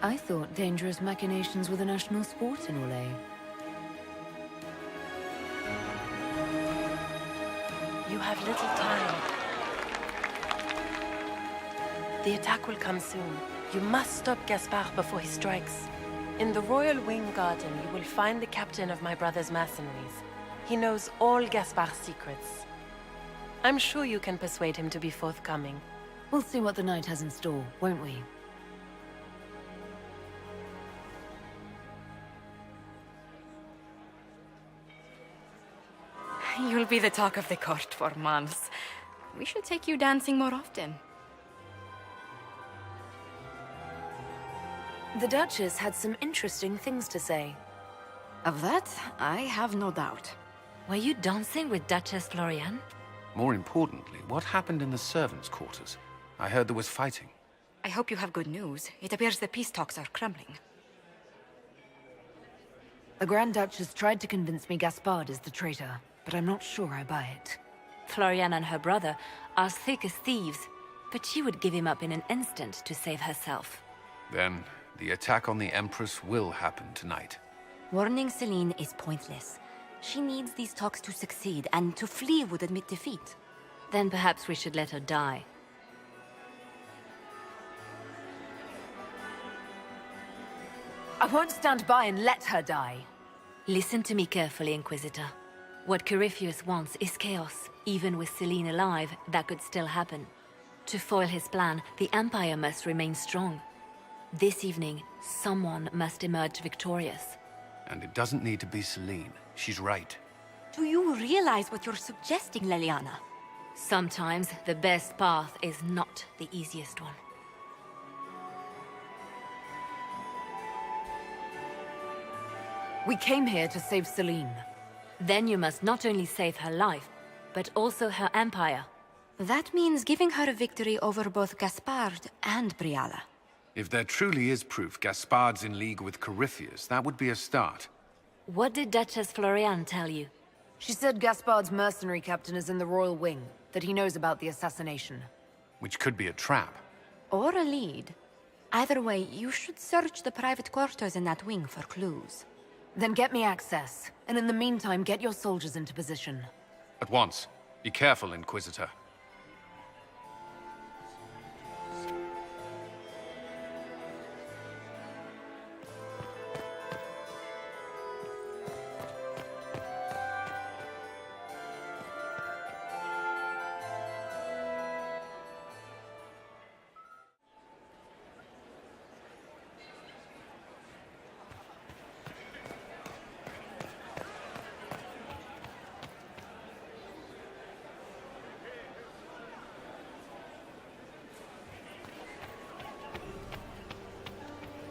I thought dangerous machinations were the national sport in Orlais. You have little time. The attack will come soon. You must stop Gaspard before he strikes. In the Royal Wing Garden, you will find the captain of my brother's mercenaries. He knows all Gaspard's secrets. I'm sure you can persuade him to be forthcoming. We'll see what the night has in store, won't we? You'll be the talk of the court for months. We should take you dancing more often. The Duchess had some interesting things to say. Of that, I have no doubt. Were you dancing with Duchess Floriane? More importantly, what happened in the servants' quarters? I heard there was fighting. I hope you have good news. It appears the peace talks are crumbling. The Grand Duchess tried to convince me Gaspard is the traitor, but I'm not sure I buy it. Floriane and her brother are thick as thieves, but she would give him up in an instant to save herself. Then, the attack on the Empress will happen tonight. Warning Celine is pointless. She needs these talks to succeed, and to flee would admit defeat. Then perhaps we should let her die. I won't stand by and let her die. Listen to me carefully, Inquisitor. What Corypheus wants is chaos. Even with Celine alive, that could still happen. To foil his plan, the Empire must remain strong. This evening, someone must emerge victorious. And it doesn't need to be Celine. She's right. Do you realize what you're suggesting, Leliana? Sometimes the best path is not the easiest one. We came here to save Celine. Then you must not only save her life, but also her empire. That means giving her a victory over both Gaspard and Briala. If there truly is proof Gaspard's in league with Corypheus, that would be a start. What did Duchess Floriane tell you? She said Gaspard's mercenary captain is in the royal wing, that he knows about the assassination. Which could be a trap. Or a lead. Either way, you should search the private quarters in that wing for clues. Then get me access, and in the meantime, get your soldiers into position. At once. Be careful, Inquisitor.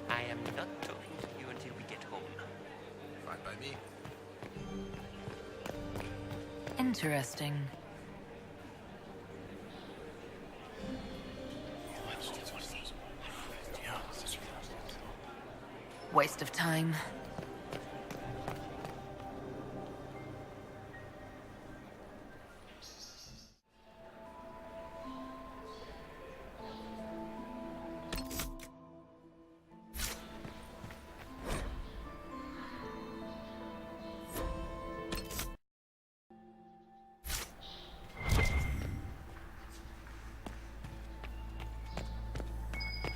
I am not talking to you until we get home. Fine by me. Interesting. Waste of time.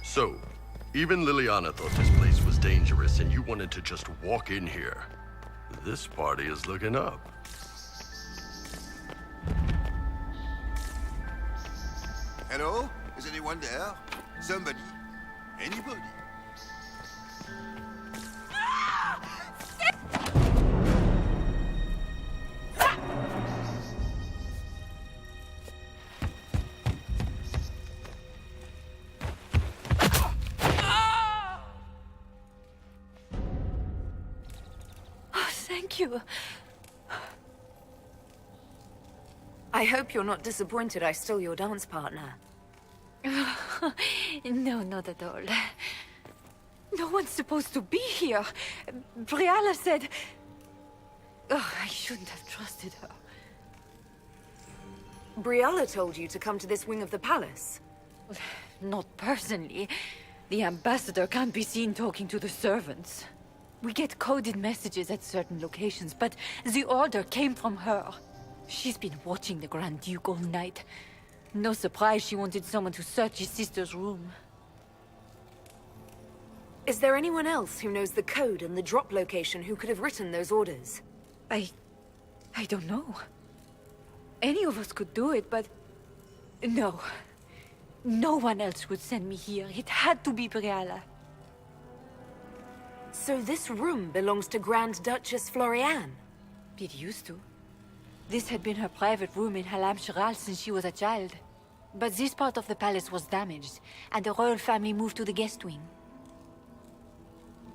So, even Liliana thought this place was dangerous and you wanted to just walk in here. This party is looking up. Hello? Is anyone there? Somebody? Anybody? Thank you. I hope you're not disappointed I stole your dance partner. No, not at all. No one's supposed to be here. Briala said... Oh, I shouldn't have trusted her. Briala told you to come to this wing of the palace? Not personally. The ambassador can't be seen talking to the servants. We get coded messages at certain locations, but the order came from her. She's been watching the Grand Duke all night. No surprise she wanted someone to search his sister's room. Is there anyone else who knows the code and the drop location who could have written those orders? I don't know. Any of us could do it, but... No. No one else would send me here. It had to be Briala. So this room belongs to Grand Duchess Floriane? It used to. This had been her private room in Halamshiral since she was a child. But this part of the palace was damaged, and the royal family moved to the guest wing.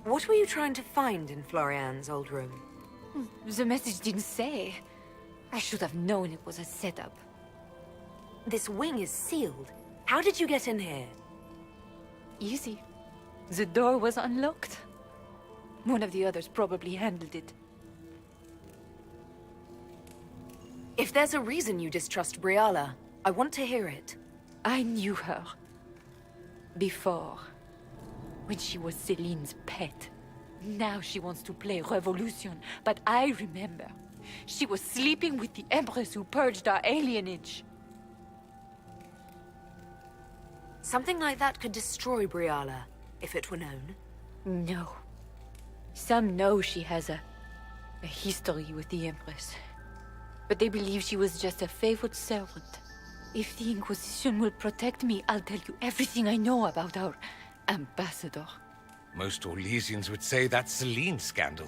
What were you trying to find in Floriane's old room? The message didn't say. I should have known it was a setup. This wing is sealed. How did you get in here? Easy. The door was unlocked. One of the others probably handled it. If there's a reason you distrust Briala, I want to hear it. I knew her. Before. When she was Celine's pet. Now she wants to play revolution, but I remember. She was sleeping with the Empress who purged our alienage. Something like that could destroy Briala, if it were known. No. Some know she has a history with the Empress. But they believe she was just a favorite servant. If the Inquisition will protect me, I'll tell you everything I know about our Ambassador. Most Orlesians would say that's Celine's scandal,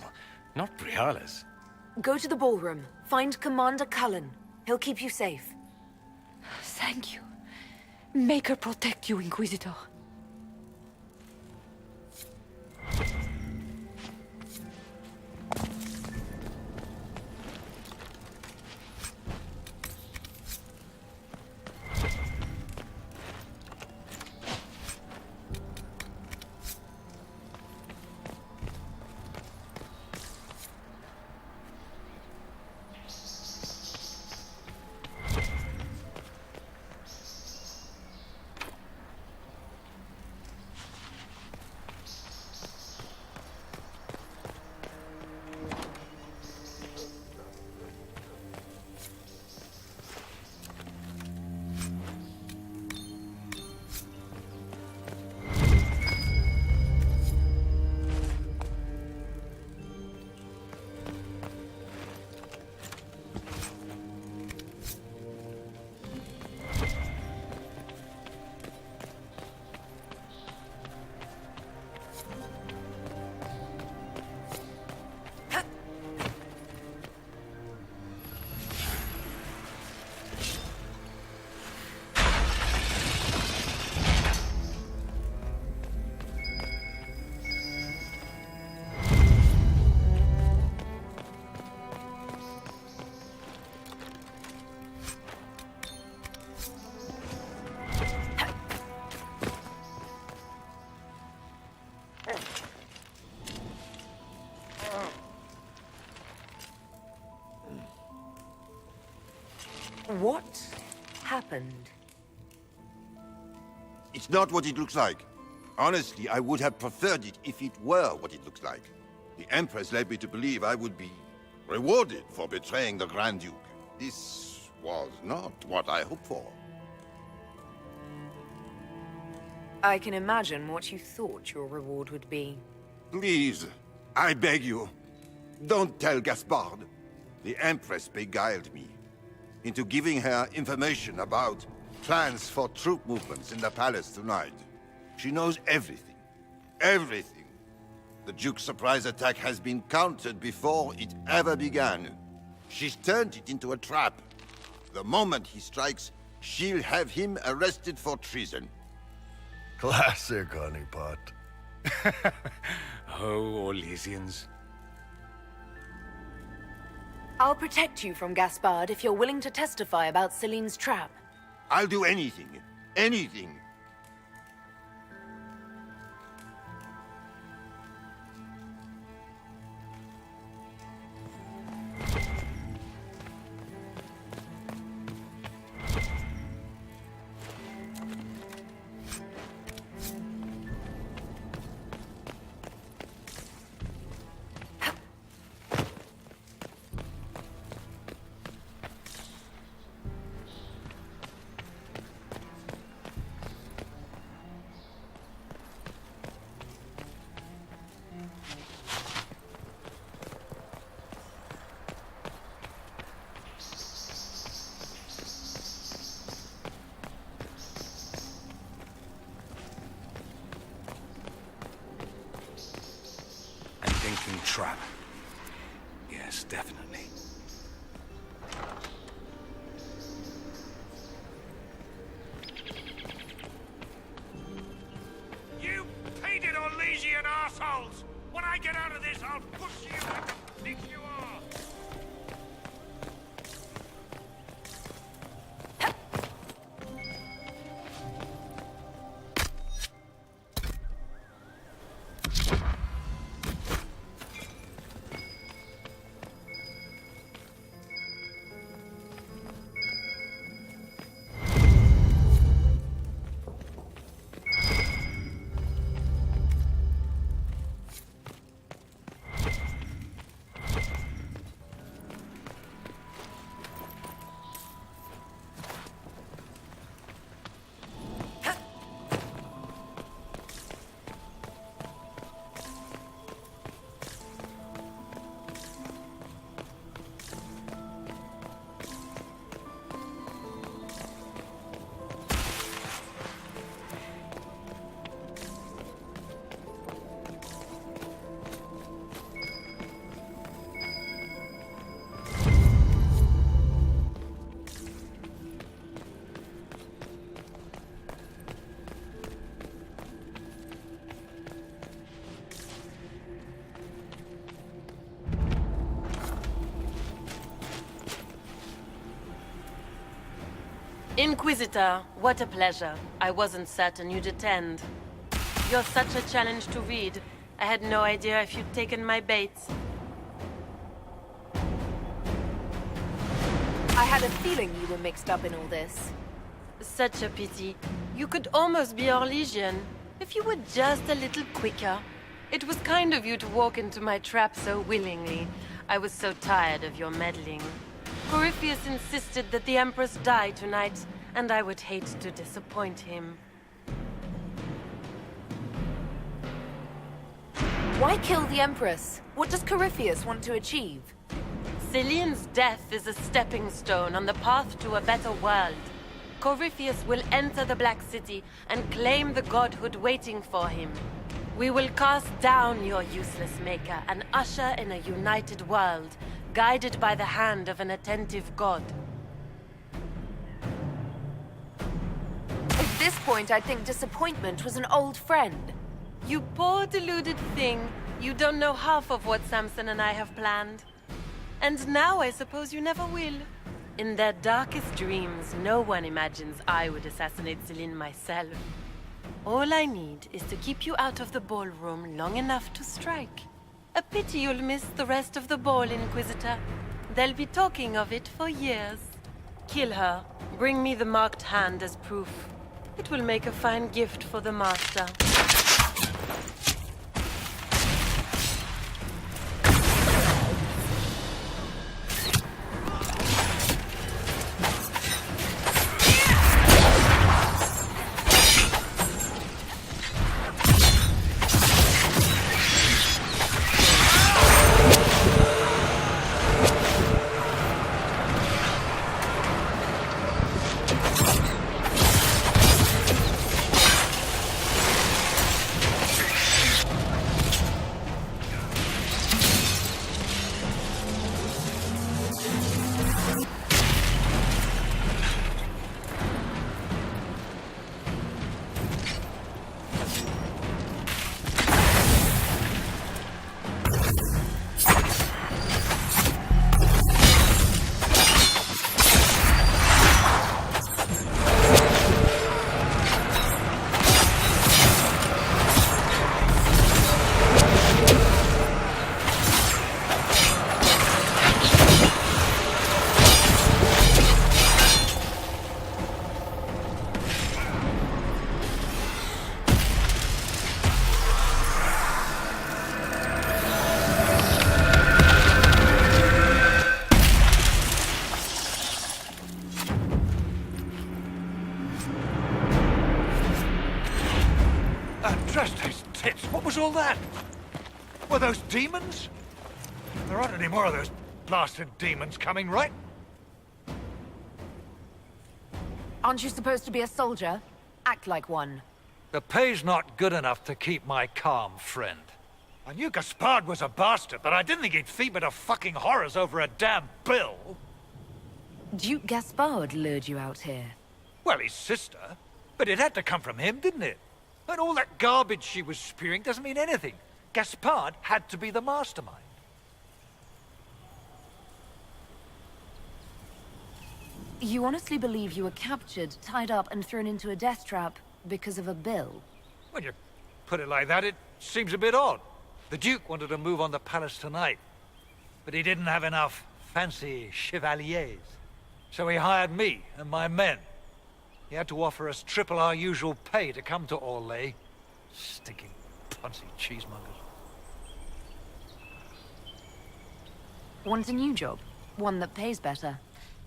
not Briala's. Go to the ballroom. Find Commander Cullen. He'll keep you safe. Thank you. Make her protect you, Inquisitor. What happened? It's not what it looks like. Honestly, I would have preferred it if it were what it looks like. The Empress led me to believe I would be rewarded for betraying the Grand Duke. This was not what I hoped for. I can imagine what you thought your reward would be. Please, I beg you, don't tell Gaspard. The Empress beguiled me into giving her information about plans for troop movements in the palace tonight. She knows everything. Everything. The Duke's surprise attack has been countered before it ever began. She's turned it into a trap. The moment he strikes, she'll have him arrested for treason. Classic, honeypot. Oh, Orlesians. I'll protect you from Gaspard if you're willing to testify about Celine's trap. I'll do anything. Anything. Trap. Yes, definitely. You painted Orlesian assholes! When I get out of this, I'll push you like the pigs you are! Inquisitor, what a pleasure. I wasn't certain you'd attend. You're such a challenge to read. I had no idea if you'd taken my bait. I had a feeling you were mixed up in all this. Such a pity. You could almost be Orlesian, if you were just a little quicker. It was kind of you to walk into my trap so willingly. I was so tired of your meddling. Corypheus insisted that the Empress die tonight, and I would hate to disappoint him. Why kill the Empress? What does Corypheus want to achieve? Celine's death is a stepping stone on the path to a better world. Corypheus will enter the Black City and claim the godhood waiting for him. We will cast down your useless maker and usher in a united world, guided by the hand of an attentive god. At this point, I think disappointment was an old friend. You poor deluded thing. You don't know half of what Samson and I have planned. And now I suppose you never will. In their darkest dreams, no one imagines I would assassinate Celine myself. All I need is to keep you out of the ballroom long enough to strike. A pity you'll miss the rest of the ball, Inquisitor. They'll be talking of it for years. Kill her. Bring me the marked hand as proof. It will make a fine gift for the Master. What was all that? Were those demons? There aren't any more of those blasted demons coming, right? Aren't you supposed to be a soldier? Act like one. The pay's not good enough to keep my calm, friend. I knew Gaspard was a bastard, but I didn't think he'd feed me to fucking horrors over a damn bill. Duke Gaspard lured you out here. Well, his sister. But it had to come from him, didn't it? And all that garbage she was spewing doesn't mean anything. Gaspard had to be the mastermind. You honestly believe you were captured, tied up, and thrown into a death trap because of a bill? When you put it like that, it seems a bit odd. The Duke wanted to move on the palace tonight, but he didn't have enough fancy chevaliers. So he hired me and my men. He had to offer us triple our usual pay to come to Orlais. Stinking punsy cheesemongers. Want a new job? One that pays better.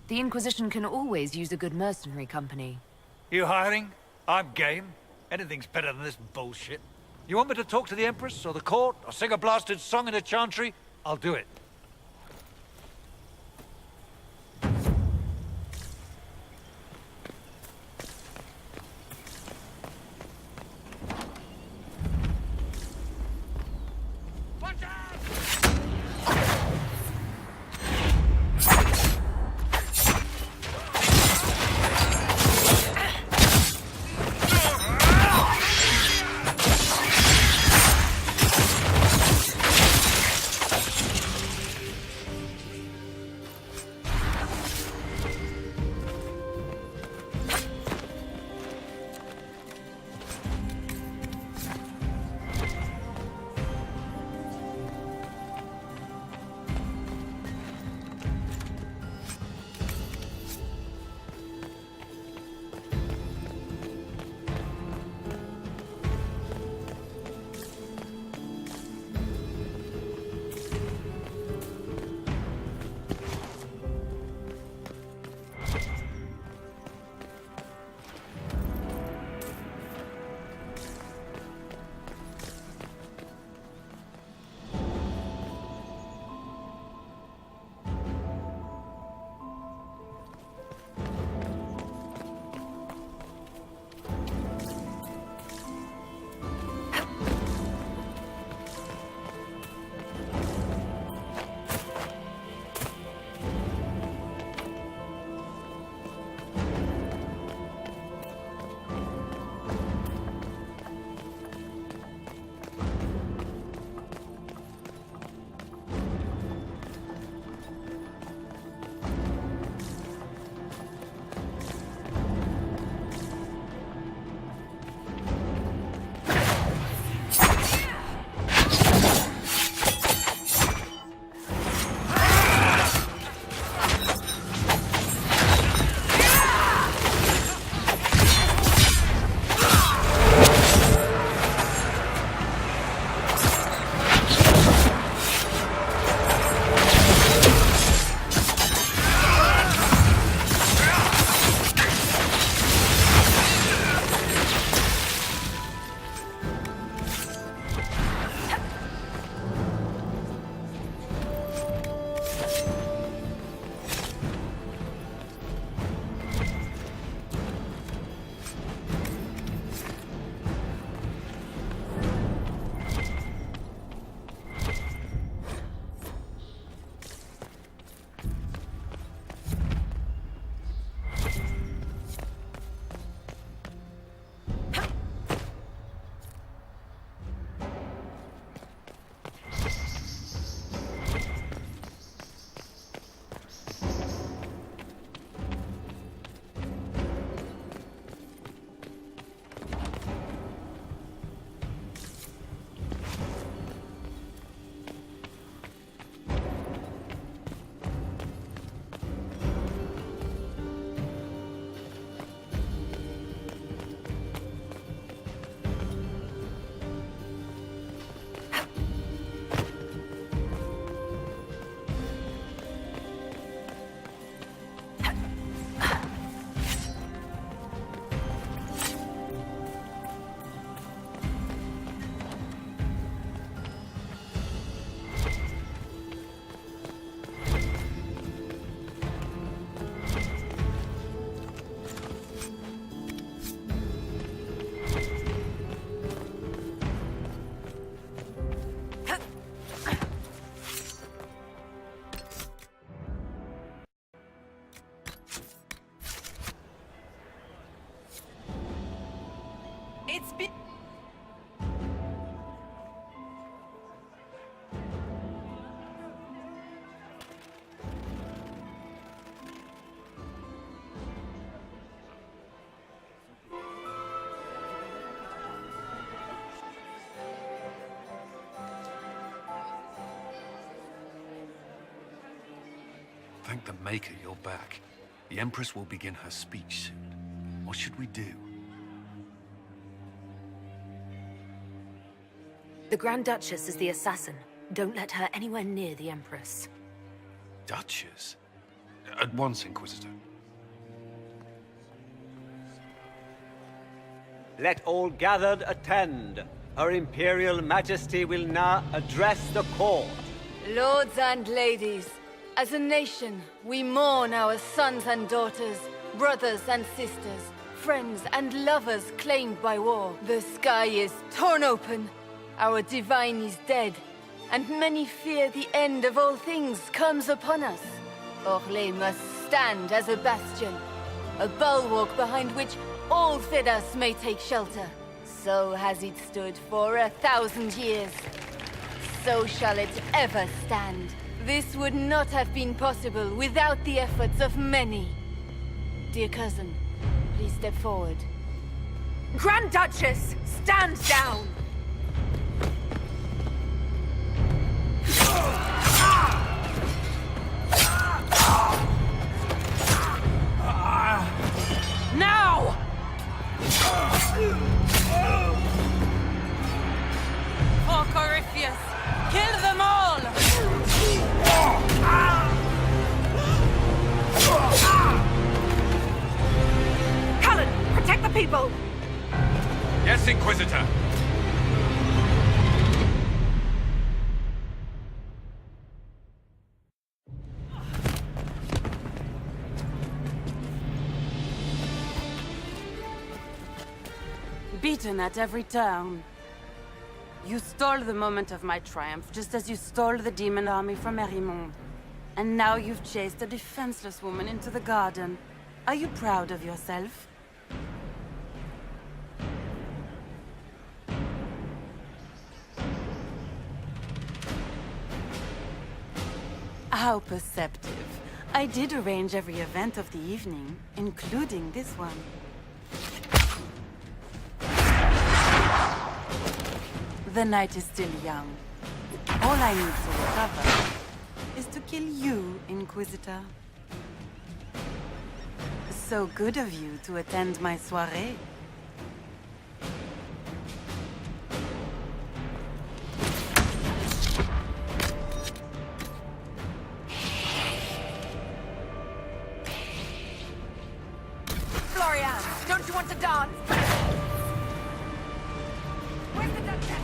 The Inquisition can always use a good mercenary company. You hiring? I'm game. Anything's better than this bullshit. You want me to talk to the Empress or the court or sing a blasted song in a chantry? I'll do it. Thank the Maker you're back. The Empress will begin her speech soon. What should we do? The Grand Duchess is the assassin. Don't let her anywhere near the Empress. Duchess? At once, Inquisitor. Let all gathered attend. Her Imperial Majesty will now address the court. Lords and ladies, as a nation, we mourn our sons and daughters, brothers and sisters, friends and lovers claimed by war. The sky is torn open, our divine is dead, and many fear the end of all things comes upon us. Orlais must stand as a bastion, a bulwark behind which all Fedas may take shelter. So has it stood for 1,000 years. So shall it ever stand. This would not have been possible without the efforts of many. Dear cousin, please step forward. Grand Duchess, stand down! Now! For Corypheus, kill them all! Cullen, protect the people! Yes, Inquisitor. Beaten at every turn. You stole the moment of my triumph, just as you stole the demon army from Erimond. And now you've chased a defenseless woman into the garden. Are you proud of yourself? How perceptive. I did arrange every event of the evening, including this one. The night is still young. All I need to recover is to kill you, Inquisitor. So good of you to attend my soirée. Florian, don't you want to dance? Where's the Duchess?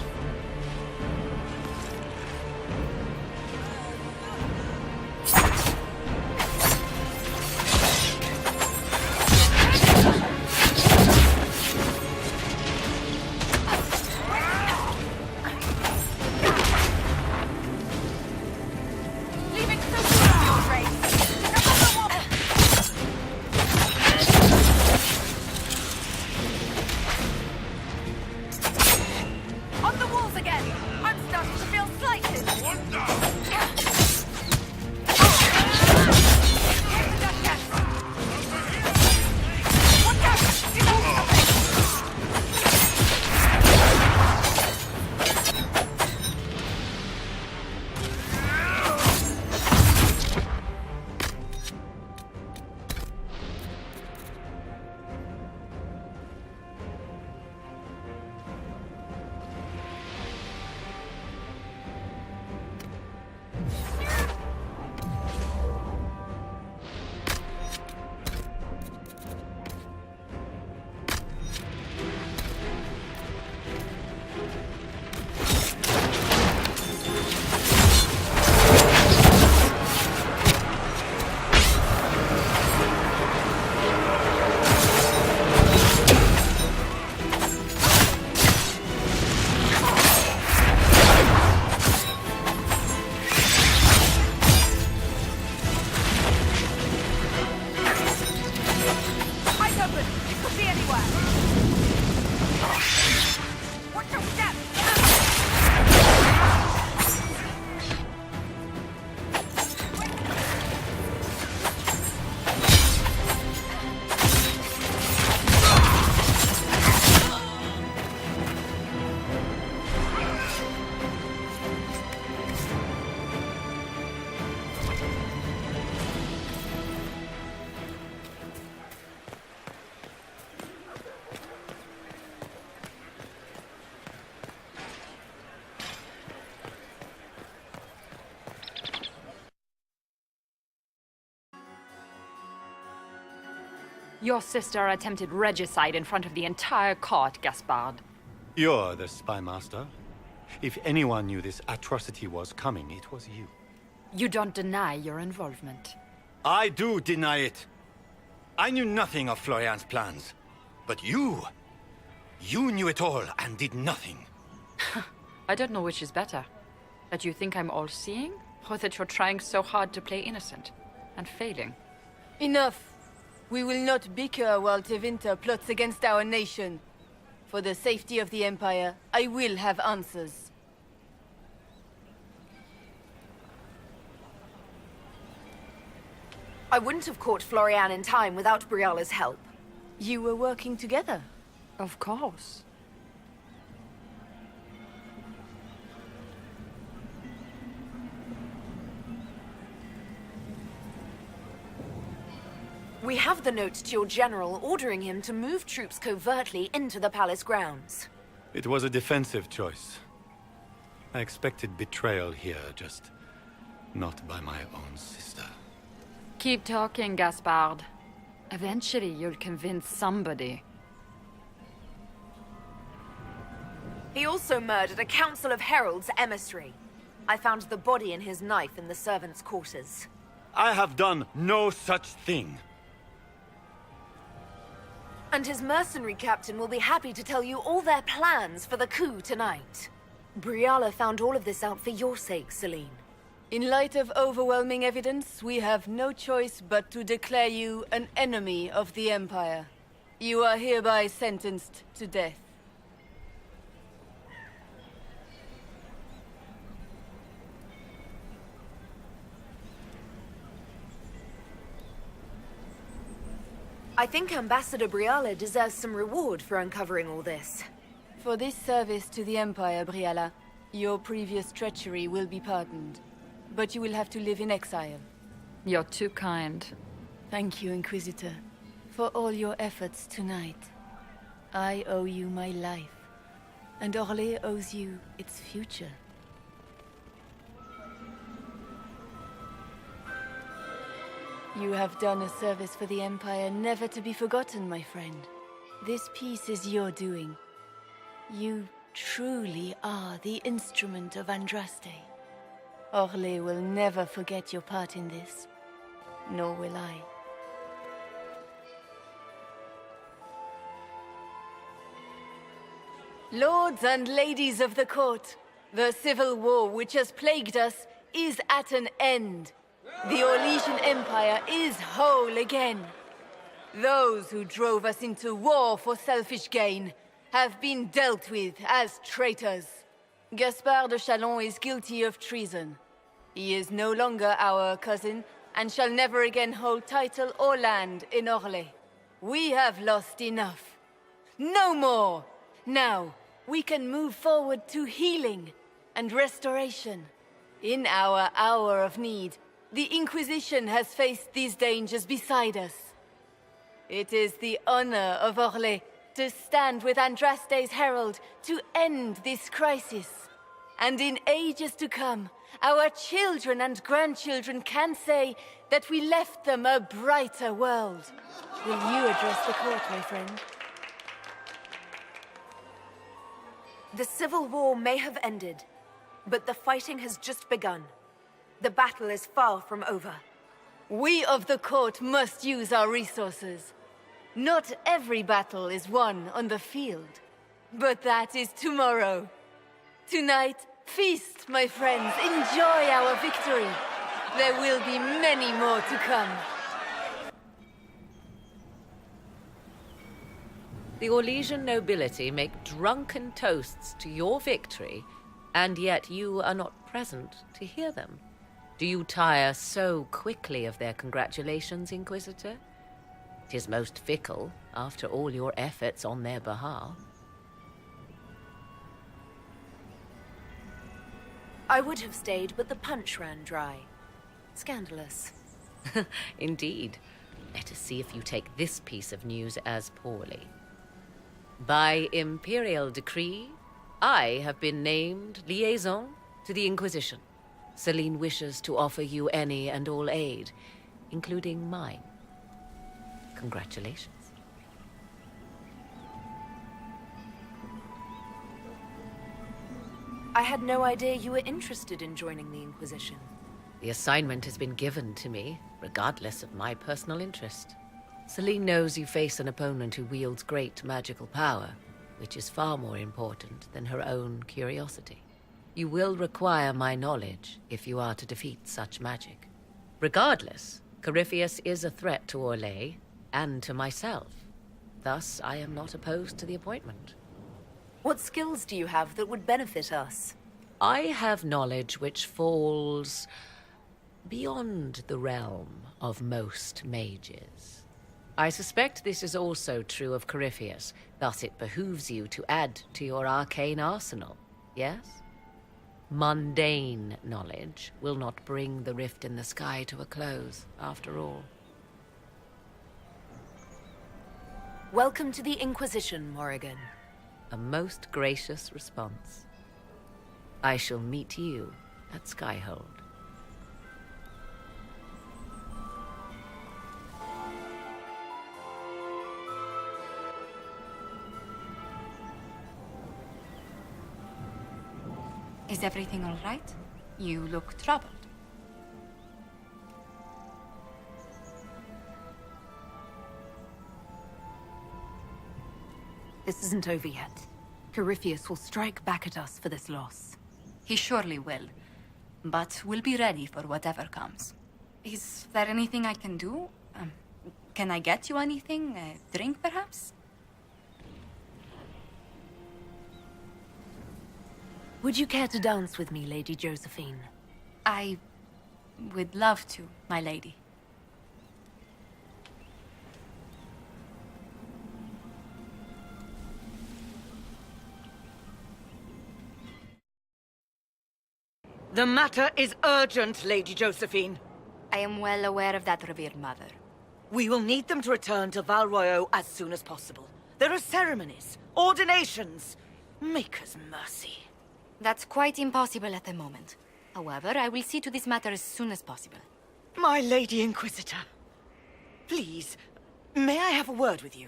Your sister attempted regicide in front of the entire court, Gaspard. You're the spy master. If anyone knew this atrocity was coming, it was you. You don't deny your involvement. I do deny it. I knew nothing of Florian's plans. But you knew it all and did nothing. I don't know which is better. That you think I'm all-seeing, or that you're trying so hard to play innocent and failing. Enough. We will not bicker while Tevinter plots against our nation. For the safety of the Empire, I will have answers. I wouldn't have caught Florian in time without Briala's help. You were working together? Of course. We have the note to your general ordering him to move troops covertly into the palace grounds. It was a defensive choice. I expected betrayal here, just not by my own sister. Keep talking, Gaspard. Eventually, you'll convince somebody. He also murdered a council of heralds emissary. I found the body and his knife in the servants' quarters. I have done no such thing. And his mercenary captain will be happy to tell you all their plans for the coup tonight. Briala found all of this out for your sake, Celine. In light of overwhelming evidence, we have no choice but to declare you an enemy of the Empire. You are hereby sentenced to death. I think Ambassador Briala deserves some reward for uncovering all this. For this service to the Empire, Briala, your previous treachery will be pardoned. But you will have to live in exile. You're too kind. Thank you, Inquisitor, for all your efforts tonight. I owe you my life, and Orlais owes you its future. You have done a service for the Empire never to be forgotten, my friend. This piece is your doing. You truly are the instrument of Andraste. Orlais will never forget your part in this, nor will I. Lords and ladies of the court, the civil war which has plagued us is at an end. The Orlesian Empire is whole again. Those who drove us into war for selfish gain have been dealt with as traitors. Gaspard de Chalon is guilty of treason. He is no longer our cousin, and shall never again hold title or land in Orlais. We have lost enough. No more! Now, we can move forward to healing and restoration. In our hour of need, the Inquisition has faced these dangers beside us. It is the honor of Orlais to stand with Andraste's herald to end this crisis. And in ages to come, our children and grandchildren can say that we left them a brighter world. Will you address the court, my friend? The civil war may have ended, but the fighting has just begun. The battle is far from over. We of the court must use our resources. Not every battle is won on the field, but that is tomorrow. Tonight, feast, my friends. Enjoy our victory. There will be many more to come. The Orlesian nobility make drunken toasts to your victory, and yet you are not present to hear them. Do you tire so quickly of their congratulations, Inquisitor? 'Tis most fickle, after all your efforts on their behalf. I would have stayed, but the punch ran dry. Scandalous. Indeed. Let us see if you take this piece of news as poorly. By imperial decree, I have been named liaison to the Inquisition. Celine wishes to offer you any and all aid, including mine. Congratulations. I had no idea you were interested in joining the Inquisition. The assignment has been given to me, regardless of my personal interest. Celine knows you face an opponent who wields great magical power, which is far more important than her own curiosity. You will require my knowledge if you are to defeat such magic. Regardless, Corypheus is a threat to Orlais and to myself. Thus, I am not opposed to the appointment. What skills do you have that would benefit us? I have knowledge which falls beyond the realm of most mages. I suspect this is also true of Corypheus, thus it behooves you to add to your arcane arsenal, yes? Mundane knowledge will not bring the rift in the sky to a close, after all. Welcome to the Inquisition, Morrigan. A most gracious response. I shall meet you at Skyhold. Is everything all right? You look troubled. This isn't over yet. Corypheus will strike back at us for this loss. He surely will. But we'll be ready for whatever comes. Is there anything I can do? Can I get you anything? A drink, perhaps? Would you care to dance with me, Lady Josephine? I would love to, my lady. The matter is urgent, Lady Josephine. I am well aware of that, revered mother. We will need them to return to Val Royeaux as soon as possible. There are ceremonies, ordinations. Maker's mercy. That's quite impossible at the moment. However, I will see to this matter as soon as possible. My Lady Inquisitor. Please, may I have a word with you?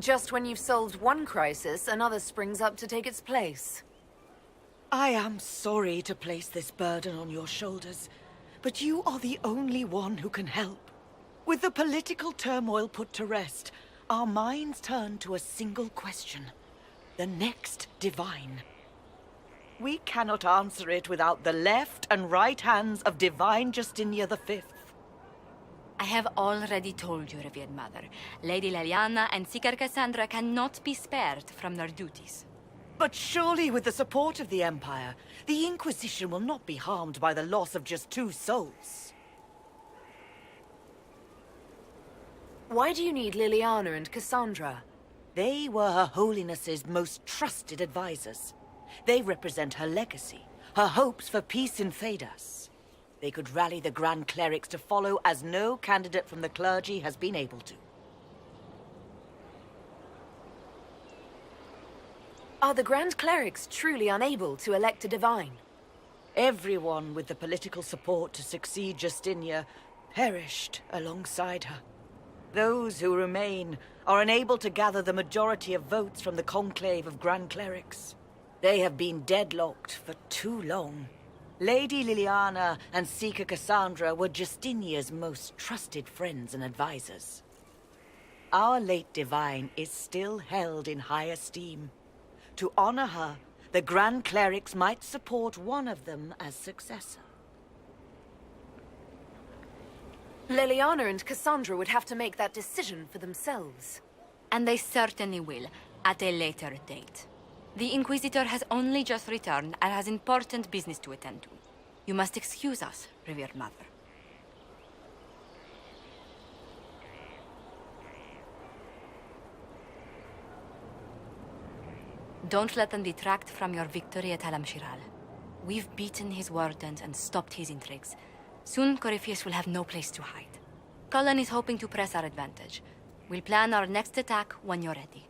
Just when you've solved one crisis, another springs up to take its place. I am sorry to place this burden on your shoulders, but you are the only one who can help. With the political turmoil put to rest, our minds turn to a single question. The next divine. We cannot answer it without the left and right hands of Divine Justinia V. I have already told you, revered mother. Lady Leliana and Seeker Cassandra cannot be spared from their duties. But surely with the support of the Empire, the Inquisition will not be harmed by the loss of just 2 souls. Why do you need Liliana and Cassandra? They were Her Holiness's most trusted advisors. They represent her legacy, her hopes for peace in Thedas. They could rally the Grand Clerics to follow as no candidate from the clergy has been able to. Are the Grand Clerics truly unable to elect a divine? Everyone with the political support to succeed Justinia perished alongside her. Those who remain are unable to gather the majority of votes from the conclave of Grand Clerics. They have been deadlocked for too long. Lady Liliana and Seeker Cassandra were Justinia's most trusted friends and advisors. Our late divine is still held in high esteem. To honor her, the Grand Clerics might support one of them as successor. Liliana and Cassandra would have to make that decision for themselves. And they certainly will, at a later date. The Inquisitor has only just returned and has important business to attend to. You must excuse us, revered mother. Don't let them detract from your victory at Halamshiral. We've beaten his wardens and stopped his intrigues. Soon, Corypheus will have no place to hide. Cullen is hoping to press our advantage. We'll plan our next attack when you're ready.